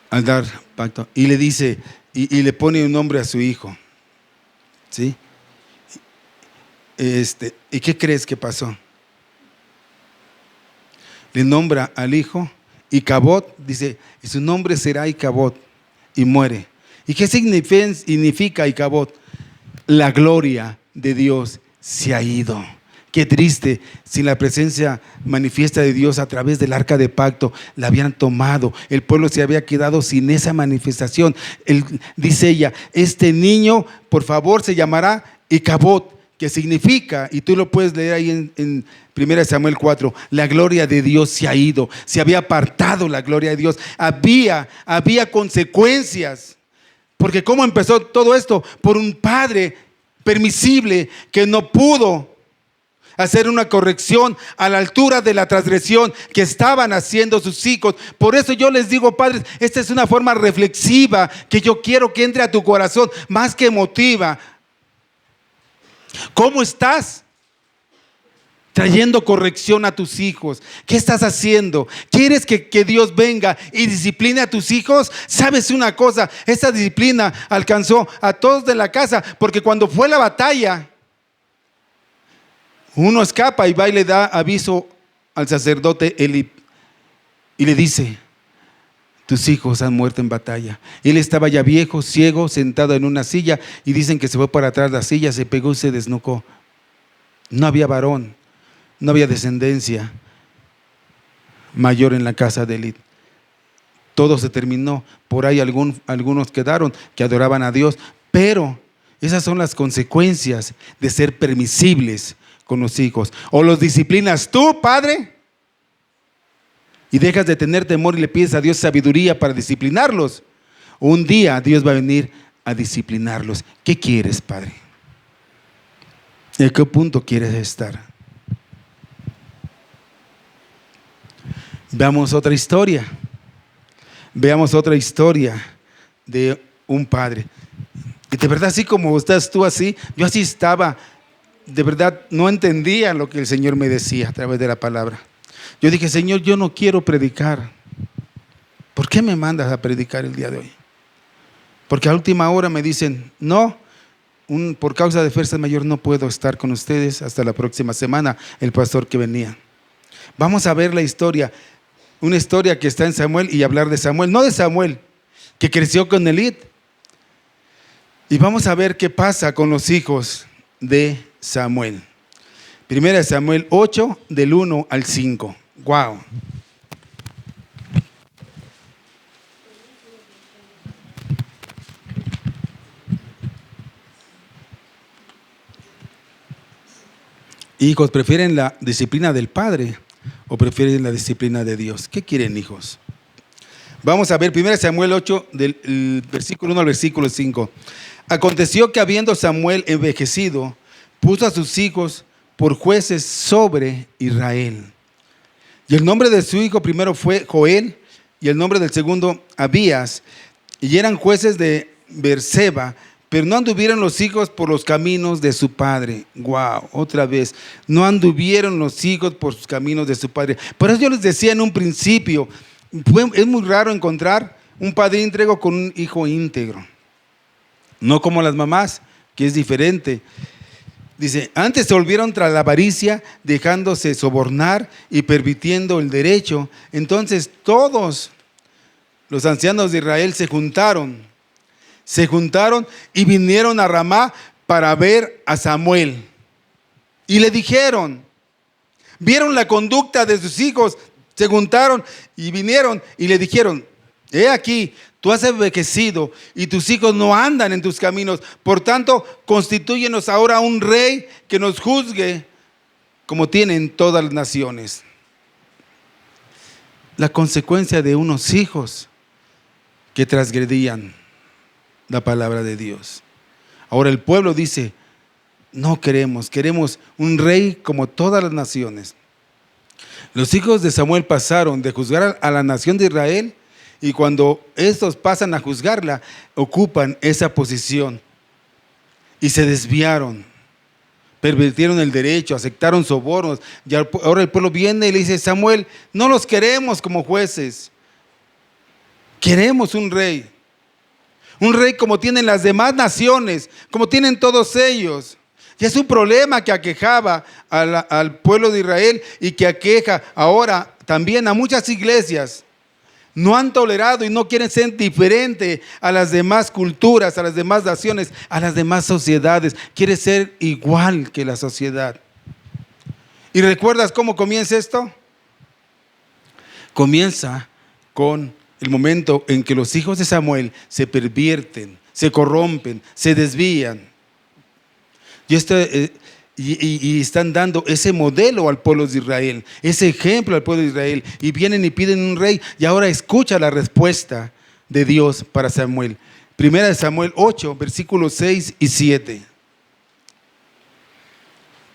al dar pacto. Y le dice, y le pone un nombre a su hijo. ¿Sí? ¿Y qué crees que pasó? Le nombra al hijo Icabod, dice, su nombre será Icabod, y muere. ¿Y qué significa Icabod? La gloria de Dios se ha ido. Qué triste, sin la presencia manifiesta de Dios a través del arca de pacto, la habían tomado. El pueblo se había quedado sin esa manifestación. Dice ella, este niño, por favor, se llamará Icabod, que significa, y tú lo puedes leer ahí en 1 Samuel 4, la gloria de Dios se ha ido, se había apartado la gloria de Dios. Había consecuencias. Porque ¿cómo empezó todo esto? Por un padre permisible que no pudo hacer una corrección a la altura de la transgresión que estaban haciendo sus hijos. Por eso yo les digo, padres, esta es una forma reflexiva que yo quiero que entre a tu corazón, más que emotiva. ¿Cómo estás trayendo corrección a tus hijos. ¿Qué estás haciendo? ¿Quieres que Dios venga y discipline a tus hijos? ¿Sabes una cosa? Esta disciplina alcanzó a todos de la casa, porque cuando fue la batalla, uno escapa y va y le da aviso al sacerdote Eli y le dice: tus hijos han muerto en batalla. Él estaba ya viejo, ciego, sentado en una silla, y dicen que se fue para atrás de la silla, se pegó y se desnucó. No había varón, no había descendencia mayor en la casa de Eli. Todo se terminó. Por ahí algunos quedaron que adoraban a Dios, pero esas son las consecuencias de ser permisibles con los hijos. O los disciplinas tú, padre, y dejas de tener temor y le pides a Dios sabiduría para disciplinarlos. Un día Dios va a venir a disciplinarlos. ¿Qué quieres, padre? ¿En qué punto quieres estar? Veamos otra historia. Veamos otra historia de un padre. Y de verdad, así como estás tú así, yo así estaba. De verdad, no entendía lo que el Señor me decía a través de la palabra. Yo dije: Señor, yo no quiero predicar. ¿Por qué me mandas a predicar el día de hoy? Porque a última hora me dicen: no, por causa de fuerza mayor no puedo estar con ustedes hasta la próxima semana, el pastor que venía. Vamos a ver la historia, una historia que está en Samuel, y hablar de Samuel, no de Samuel, que creció con Elí. Y vamos a ver qué pasa con los hijos de Samuel. Primera de Samuel 8, del 1 al 5. Wow. Hijos, ¿prefieren la disciplina del padre o prefieren la disciplina de Dios? ¿Qué quieren, hijos? Vamos a ver 1 Samuel 8, del versículo 1 al versículo 5. Aconteció que, habiendo Samuel envejecido, puso a sus hijos por jueces sobre Israel. Y el nombre de su hijo primero fue Joel, y el nombre del segundo Abías, y eran jueces de Beerseba, pero no anduvieron los hijos por los caminos de su padre. Wow, otra vez, no anduvieron los hijos por sus caminos de su padre. Por eso yo les decía en un principio, es muy raro encontrar un padre íntegro con un hijo íntegro. No como las mamás, que es diferente. Dice: antes se volvieron tras la avaricia, dejándose sobornar y permitiendo el derecho. Entonces todos los ancianos de Israel se juntaron y vinieron a Ramá para ver a Samuel. Y le dijeron, vieron la conducta de sus hijos, se juntaron y vinieron y le dijeron: he aquí, tú has envejecido y tus hijos no andan en tus caminos. Por tanto, constitúyenos ahora un rey que nos juzgue como tienen todas las naciones. La consecuencia de unos hijos que transgredían la palabra de Dios. Ahora el pueblo dice: no queremos un rey como todas las naciones. Los hijos de Samuel pasaron de juzgar a la nación de Israel, y cuando estos pasan a juzgarla, ocupan esa posición y se desviaron, pervirtieron el derecho, aceptaron sobornos. Y ahora el pueblo viene y le dice: Samuel, no los queremos como jueces, queremos un rey como tienen las demás naciones, como tienen todos ellos. Y es un problema que aquejaba al pueblo de Israel y que aqueja ahora también a muchas iglesias. No han tolerado y no quieren ser diferente a las demás culturas, a las demás naciones, a las demás sociedades. Quiere ser igual que la sociedad. ¿Y recuerdas cómo comienza esto? Comienza con el momento en que los hijos de Samuel se pervierten, se corrompen, se desvían. Y están dando ese modelo al pueblo de Israel, ese ejemplo al pueblo de Israel, y vienen y piden un rey. Y ahora escucha la respuesta de Dios para Samuel. Primera de Samuel 8, versículos 6 y 7.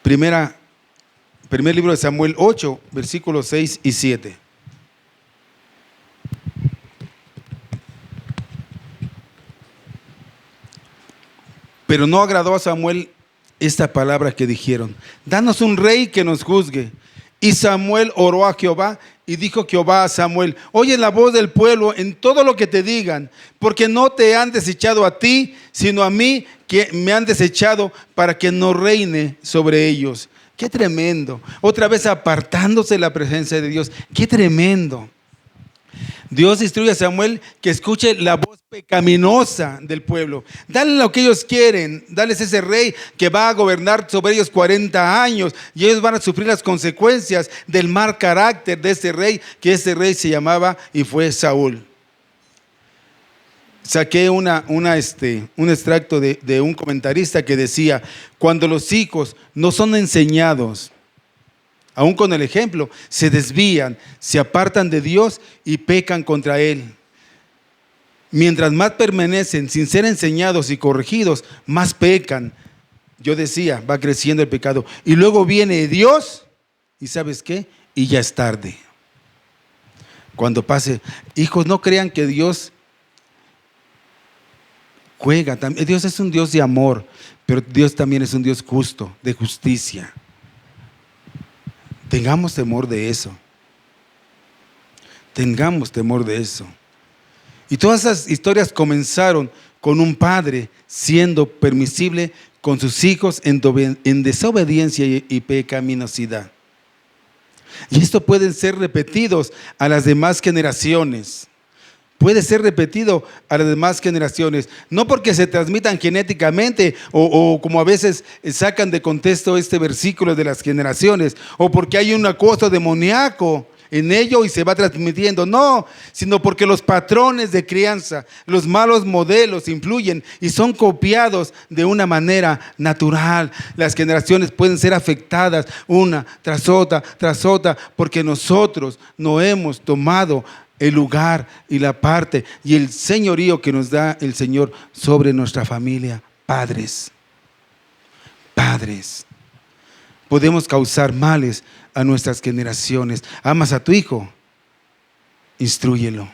Primer libro de Samuel 8, versículos 6 y 7. Pero no agradó a Samuel esta palabra que dijeron: danos un rey que nos juzgue. Y Samuel oró a Jehová y dijo Jehová a Samuel: oye la voz del pueblo en todo lo que te digan, porque no te han desechado a ti, sino a mí, que me han desechado para que no reine sobre ellos. Qué tremendo. Otra vez apartándose de la presencia de Dios. Qué tremendo. Dios instruye a Samuel que escuche la voz pecaminosa del pueblo. Dale lo que ellos quieren. Dales ese rey que va a gobernar sobre ellos 40 años. Y ellos van a sufrir las consecuencias del mal carácter de ese rey, que ese rey se llamaba y fue Saúl. Saqué un extracto de un comentarista que decía: cuando los hijos no son enseñados, aún con el ejemplo, se desvían, se apartan de Dios y pecan contra Él. Mientras más permanecen sin ser enseñados y corregidos, más pecan. Yo decía, va creciendo el pecado. Y luego viene Dios, y ¿sabes qué? Y ya es tarde. Cuando pase, hijos, no crean que Dios juega. Dios es un Dios de amor, pero Dios también es un Dios justo, de justicia. Tengamos temor de eso. Tengamos temor de eso. Y todas esas historias comenzaron con un padre siendo permisible con sus hijos en desobediencia y pecaminosidad. Y esto puede ser repetidos a las demás generaciones. Puede ser repetido a las demás generaciones, no porque se transmitan genéticamente o como a veces sacan de contexto este versículo de las generaciones, o porque hay un acoso demoníaco en ello y se va transmitiendo, no, sino porque los patrones de crianza, los malos modelos influyen y son copiados de una manera natural. Las generaciones pueden ser afectadas una tras otra, porque nosotros no hemos tomado el lugar y la parte y el señorío que nos da el Señor sobre nuestra familia. Padres, podemos causar males a nuestras generaciones. ¿Amas a tu hijo? Instrúyelo,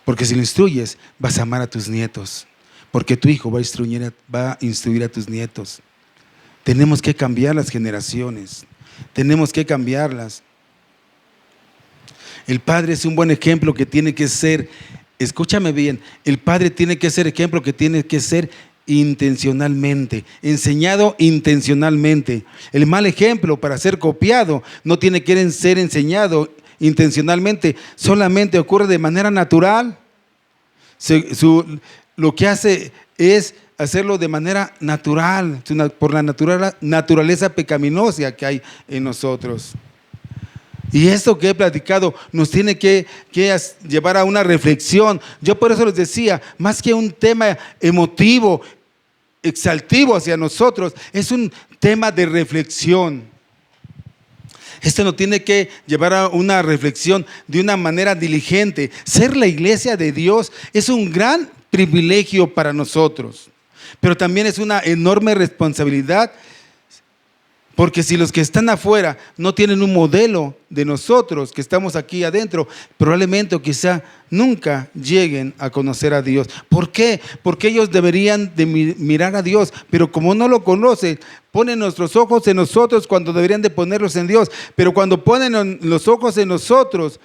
porque si lo instruyes vas a amar a tus nietos, porque tu hijo va a instruir a tus nietos. Tenemos que cambiar las generaciones, tenemos que cambiarlas. El padre es un buen ejemplo que tiene que ser, escúchame bien, el padre tiene que ser ejemplo que tiene que ser intencionalmente, enseñado intencionalmente. El mal ejemplo para ser copiado no tiene que ser enseñado intencionalmente, solamente ocurre de manera natural. Lo que hace es hacerlo de manera natural, por la naturaleza pecaminosa que hay en nosotros. Y esto que he platicado nos tiene que llevar a una reflexión. Yo por eso les decía, más que un tema emotivo, exaltivo hacia nosotros, es un tema de reflexión. Esto nos tiene que llevar a una reflexión de una manera diligente. Ser la iglesia de Dios es un gran privilegio para nosotros, pero también es una enorme responsabilidad. Porque si los que están afuera no tienen un modelo de nosotros que estamos aquí adentro, probablemente o quizá nunca lleguen a conocer a Dios. ¿Por qué? Porque ellos deberían de mirar a Dios, pero como no lo conocen, ponen nuestros ojos en nosotros cuando deberían de ponerlos en Dios. Pero cuando ponen los ojos en nosotros,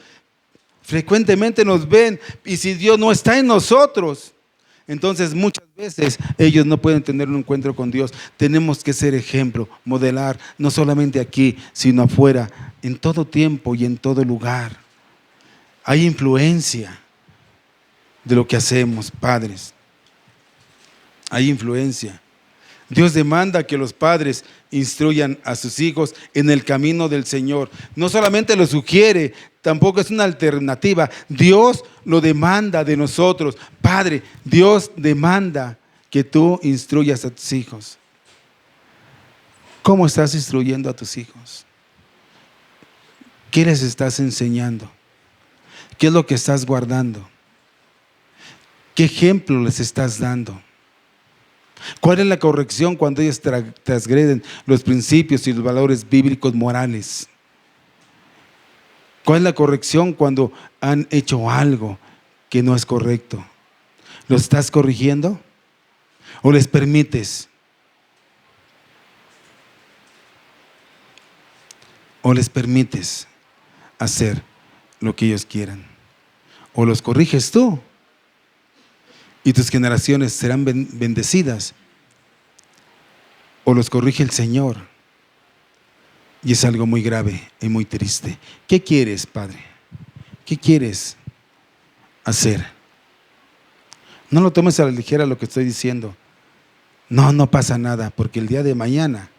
frecuentemente nos ven, y si Dios no está en nosotros, entonces muchas veces ellos no pueden tener un encuentro con Dios. Tenemos que ser ejemplo, modelar, no solamente aquí, sino afuera, en todo tiempo y en todo lugar. Hay influencia de lo que hacemos, padres. Hay influencia. Dios demanda que los padres instruyan a sus hijos en el camino del Señor. No solamente lo sugiere, tampoco es una alternativa. Dios lo demanda de nosotros. Padre, Dios demanda que tú instruyas a tus hijos. ¿Cómo estás instruyendo a tus hijos? ¿Qué les estás enseñando? ¿Qué es lo que estás guardando? ¿Qué ejemplo les estás dando? ¿Cuál es la corrección cuando ellos transgreden los principios y los valores bíblicos morales? ¿Cuál es la corrección cuando han hecho algo que no es correcto? ¿Los estás corrigiendo? ¿O les permites? o les permites hacer lo que ellos quieran? O los corriges tú y tus generaciones serán bendecidas, o los corrige el Señor, y es algo muy grave y muy triste. ¿Qué quieres, Padre? ¿Qué quieres hacer? No lo tomes a la ligera lo que estoy diciendo. No pasa nada, porque el día de mañana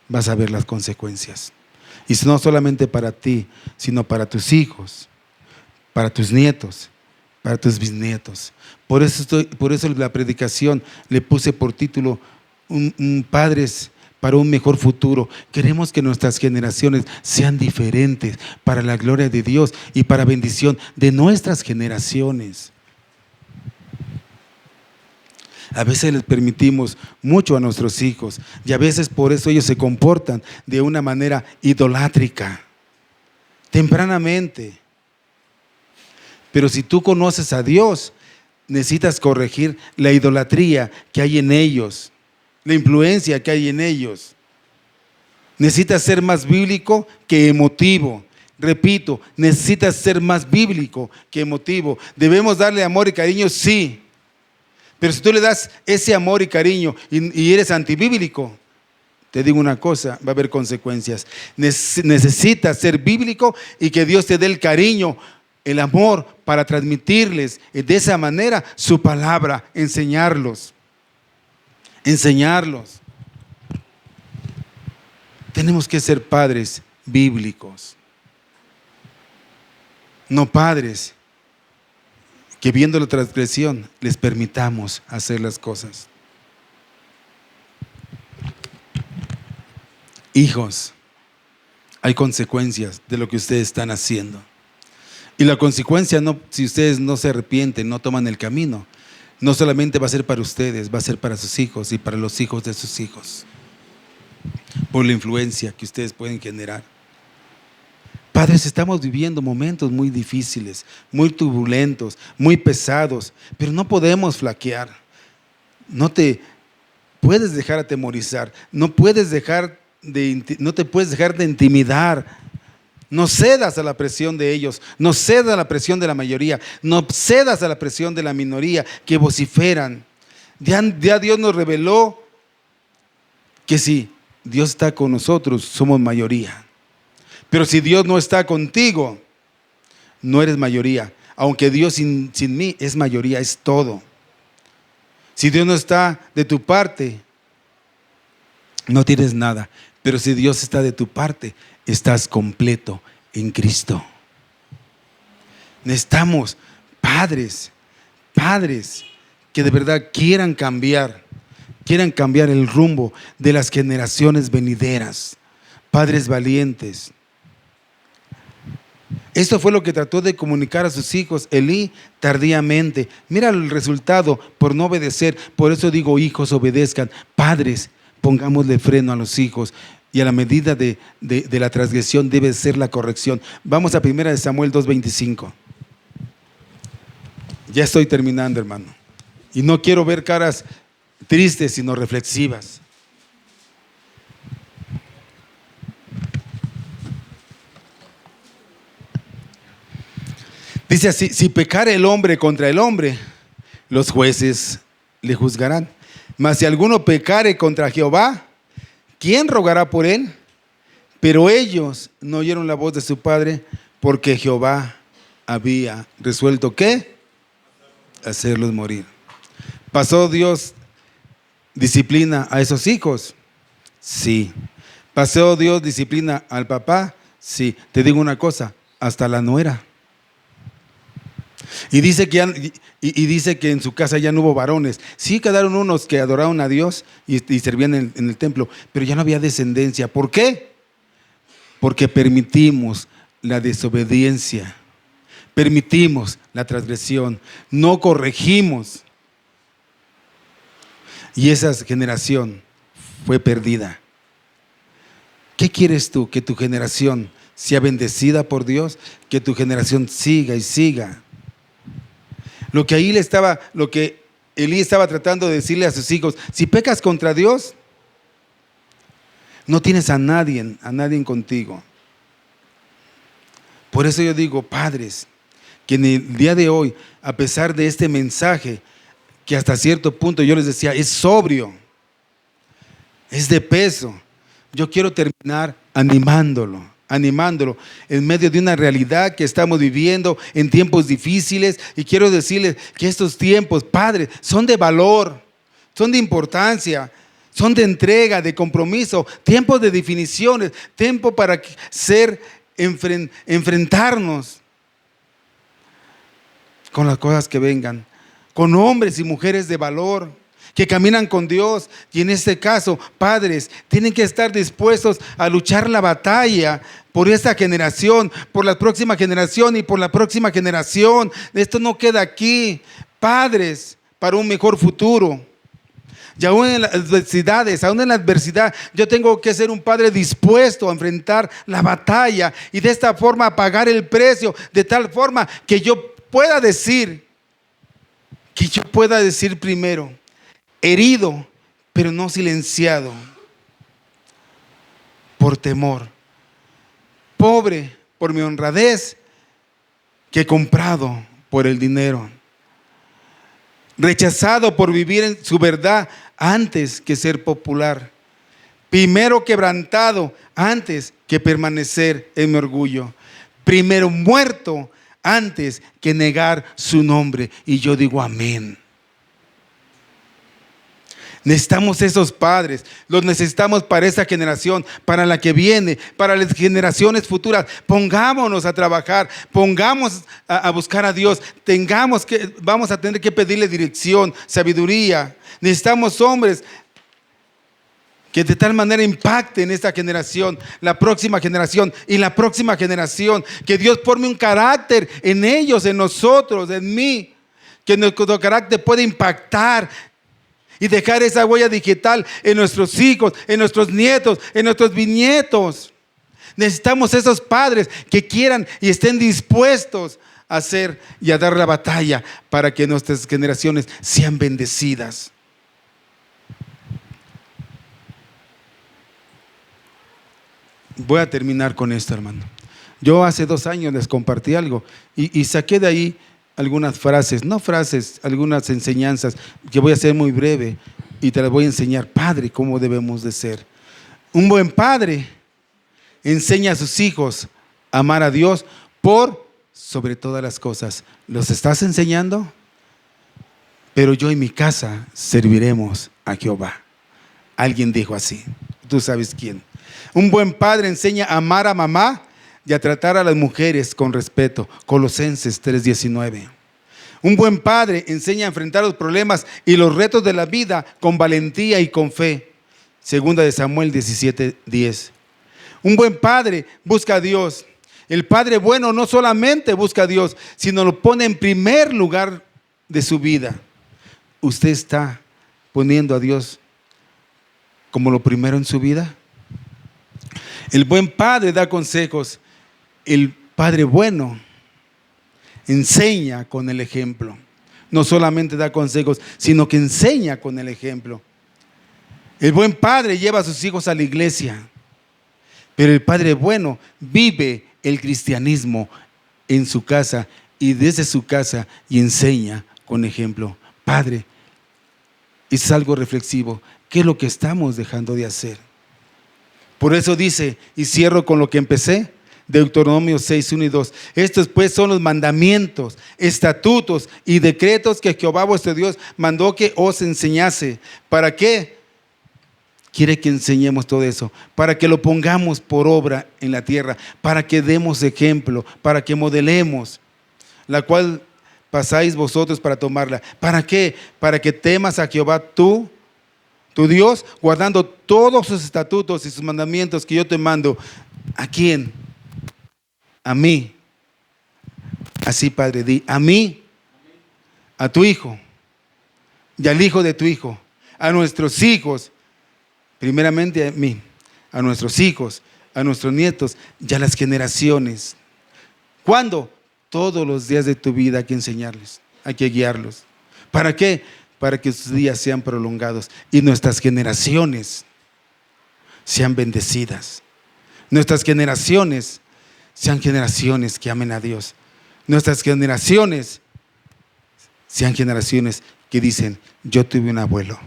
vas a ver las consecuencias. Y no solamente para ti, sino para tus hijos, para tus nietos, para tus bisnietos. Por eso la predicación le puse por título Padres para un mejor futuro. Queremos que nuestras generaciones sean diferentes para la gloria de Dios y para bendición de nuestras generaciones. A veces les permitimos mucho a nuestros hijos y a veces por eso ellos se comportan de una manera idolátrica, tempranamente. Pero si tú conoces a Dios, necesitas corregir la idolatría que hay en ellos, la influencia que hay en ellos. Necesitas ser más bíblico que emotivo. Repito, necesitas ser más bíblico que emotivo. ¿Debemos darle amor y cariño? Sí. Pero si tú le das ese amor y cariño y eres antibíblico, te digo una cosa, va a haber consecuencias. Necesitas ser bíblico y que Dios te dé el cariño, el amor para transmitirles de esa manera su palabra, enseñarlos. Tenemos que ser padres bíblicos, no padres que viendo la transgresión les permitamos hacer las cosas. Hijos, hay consecuencias de lo que ustedes están haciendo. Y la consecuencia, si ustedes no se arrepienten, no toman el camino, no solamente va a ser para ustedes, va a ser para sus hijos y para los hijos de sus hijos, por la influencia que ustedes pueden generar. Padres, estamos viviendo momentos muy difíciles, muy turbulentos, muy pesados, pero no podemos flaquear. No te puedes dejar atemorizar, no te puedes dejar de intimidar. No cedas a la presión de ellos, no cedas a la presión de la mayoría, no cedas a la presión de la minoría que vociferan. Ya Dios nos reveló que si Dios está con nosotros, somos mayoría. Pero si Dios no está contigo, no eres mayoría. Aunque Dios sin mí es mayoría, es todo. Si Dios no está de tu parte, no tienes nada. Pero si Dios está de tu parte, estás completo en Cristo. Necesitamos padres que de verdad quieran cambiar el rumbo de las generaciones venideras. Padres valientes. Esto fue lo que trató de comunicar a sus hijos Elí tardíamente. Mira el resultado por no obedecer. Por eso digo, hijos, obedezcan. Padres, pongámosle freno a los hijos. Y a la medida de la transgresión debe ser la corrección. Vamos a 1 Samuel 2:25. Ya estoy terminando, hermano. Y no quiero ver caras tristes, sino reflexivas. Dice así: si pecare el hombre contra el hombre, los jueces le juzgarán. Mas si alguno pecare contra Jehová, ¿quién rogará por él? Pero ellos no oyeron la voz de su padre, porque Jehová había resuelto ¿qué? Hacerlos morir. ¿Pasó Dios disciplina a esos hijos? Sí. ¿Pasó Dios disciplina al papá? Sí. Te digo una cosa, hasta la nuera. Y dice que en su casa ya no hubo varones. Sí quedaron unos que adoraron a Dios y servían en el templo, pero ya no había descendencia. ¿Por qué? Porque permitimos la desobediencia, permitimos la transgresión, no corregimos. Y esa generación fue perdida. ¿Qué quieres tú? ¿Que tu generación sea bendecida por Dios? ¿Que tu generación siga y siga? Lo que Elí estaba tratando de decirle a sus hijos: si pecas contra Dios, no tienes a nadie contigo. Por eso yo digo, padres, que en el día de hoy, a pesar de este mensaje, que hasta cierto punto yo les decía, es sobrio, es de peso, yo quiero terminar animándolo en medio de una realidad que estamos viviendo en tiempos difíciles. Y quiero decirles que estos tiempos, padres, son de valor, son de importancia, son de entrega, de compromiso, tiempos de definiciones, tiempo para enfrentarnos con las cosas que vengan, con hombres y mujeres de valor que caminan con Dios. Y en este caso, padres, tienen que estar dispuestos a luchar la batalla por esta generación, por la próxima generación y por la próxima generación. Esto no queda aquí. Padres, para un mejor futuro. Y aún en las adversidades, aún en la adversidad, yo tengo que ser un padre dispuesto a enfrentar la batalla y de esta forma pagar el precio, de tal forma que yo pueda decir primero, herido, pero no silenciado por temor, pobre por mi honradez, que comprado por el dinero, rechazado por vivir en su verdad antes que ser popular, primero quebrantado antes que permanecer en mi orgullo, primero muerto antes que negar su nombre. Y yo digo amén. Necesitamos esos padres, los necesitamos para esta generación, para la que viene, para las generaciones futuras. Pongámonos a trabajar, pongamos a buscar a Dios. Vamos a tener que pedirle dirección, sabiduría. Necesitamos hombres que de tal manera impacten esta generación, la próxima generación y la próxima generación. Que Dios forme un carácter en ellos, en nosotros, en mí, que nuestro carácter pueda impactar y dejar esa huella digital en nuestros hijos, en nuestros nietos, en nuestros bisnietos. Necesitamos esos padres que quieran y estén dispuestos a hacer y a dar la batalla para que nuestras generaciones sean bendecidas. Voy a terminar con esto, hermano. Yo hace 2 años les compartí algo y saqué de ahí algunas frases, algunas enseñanzas que voy a hacer muy breve y te las voy a enseñar. Padre, ¿cómo debemos de ser? Un buen padre enseña a sus hijos a amar a Dios por sobre todas las cosas. ¿Los estás enseñando? Pero yo y mi casa serviremos a Jehová. Alguien dijo así, tú sabes quién. Un buen padre enseña a amar a mamá y a tratar a las mujeres con respeto. Colosenses 3:19. Un buen padre enseña a enfrentar los problemas y los retos de la vida con valentía y con fe. Segunda de Samuel 17:10. Un buen padre busca a Dios. El padre bueno no solamente busca a Dios, sino lo pone en primer lugar de su vida. ¿Usted está poniendo a Dios como lo primero en su vida? El buen padre da consejos. El padre bueno enseña con el ejemplo. No solamente da consejos, sino que enseña con el ejemplo. El buen padre lleva a sus hijos a la iglesia, pero el padre bueno vive el cristianismo en su casa y desde su casa y enseña con ejemplo. Padre, es algo reflexivo. ¿Qué es lo que estamos dejando de hacer? Por eso dice, y cierro con lo que empecé, Deuteronomio 6:1 y 2. Estos pues son los mandamientos, estatutos y decretos que Jehová vuestro Dios mandó que os enseñase. ¿Para qué? Quiere que enseñemos todo eso, para que lo pongamos por obra en la tierra, para que demos ejemplo, para que modelemos, la cual pasáis vosotros para tomarla. ¿Para qué? Para que temas a Jehová tu Dios, guardando todos sus estatutos y sus mandamientos que yo te mando. ¿A quién? A mí. Así, Padre, di, a mí, a tu hijo y al hijo de tu hijo, a nuestros hijos, primeramente a mí, a nuestros hijos, a nuestros nietos y a las generaciones. ¿Cuándo? Todos los días de tu vida hay que enseñarles, hay que guiarlos. ¿Para qué? Para que sus días sean prolongados y nuestras generaciones sean bendecidas. Nuestras generaciones sean generaciones que amen a Dios. Nuestras generaciones sean generaciones que dicen: yo tuve un abuelo,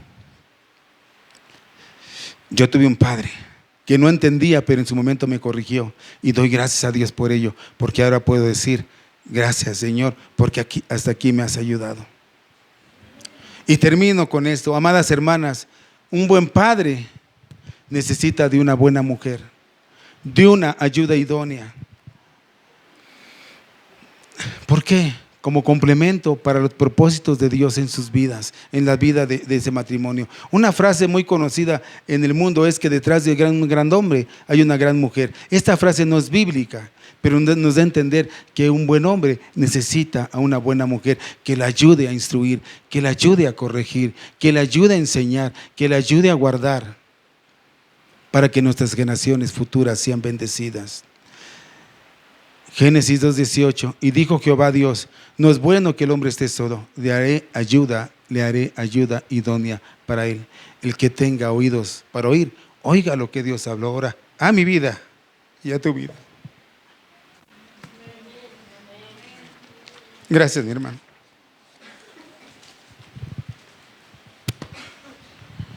yo tuve un padre que no entendía, pero en su momento me corrigió, y doy gracias a Dios por ello, porque ahora puedo decir: gracias, Señor, porque hasta aquí me has ayudado. Y termino con esto, amadas hermanas. Un buen padre necesita de una buena mujer, de una ayuda idónea. ¿Por qué? Como complemento para los propósitos de Dios en sus vidas, en la vida de ese matrimonio. Una frase muy conocida en el mundo es que detrás de un gran hombre hay una gran mujer. Esta frase no es bíblica, pero nos da a entender que un buen hombre necesita a una buena mujer que le ayude a instruir, que le ayude a corregir, que le ayude a enseñar, que le ayude a guardar, para que nuestras generaciones futuras sean bendecidas. Génesis 2:18, y dijo Jehová Dios: no es bueno que el hombre esté solo, le haré ayuda idónea para él. El que tenga oídos para oír, oiga lo que Dios habló ahora a mi vida y a tu vida. Gracias, mi hermano.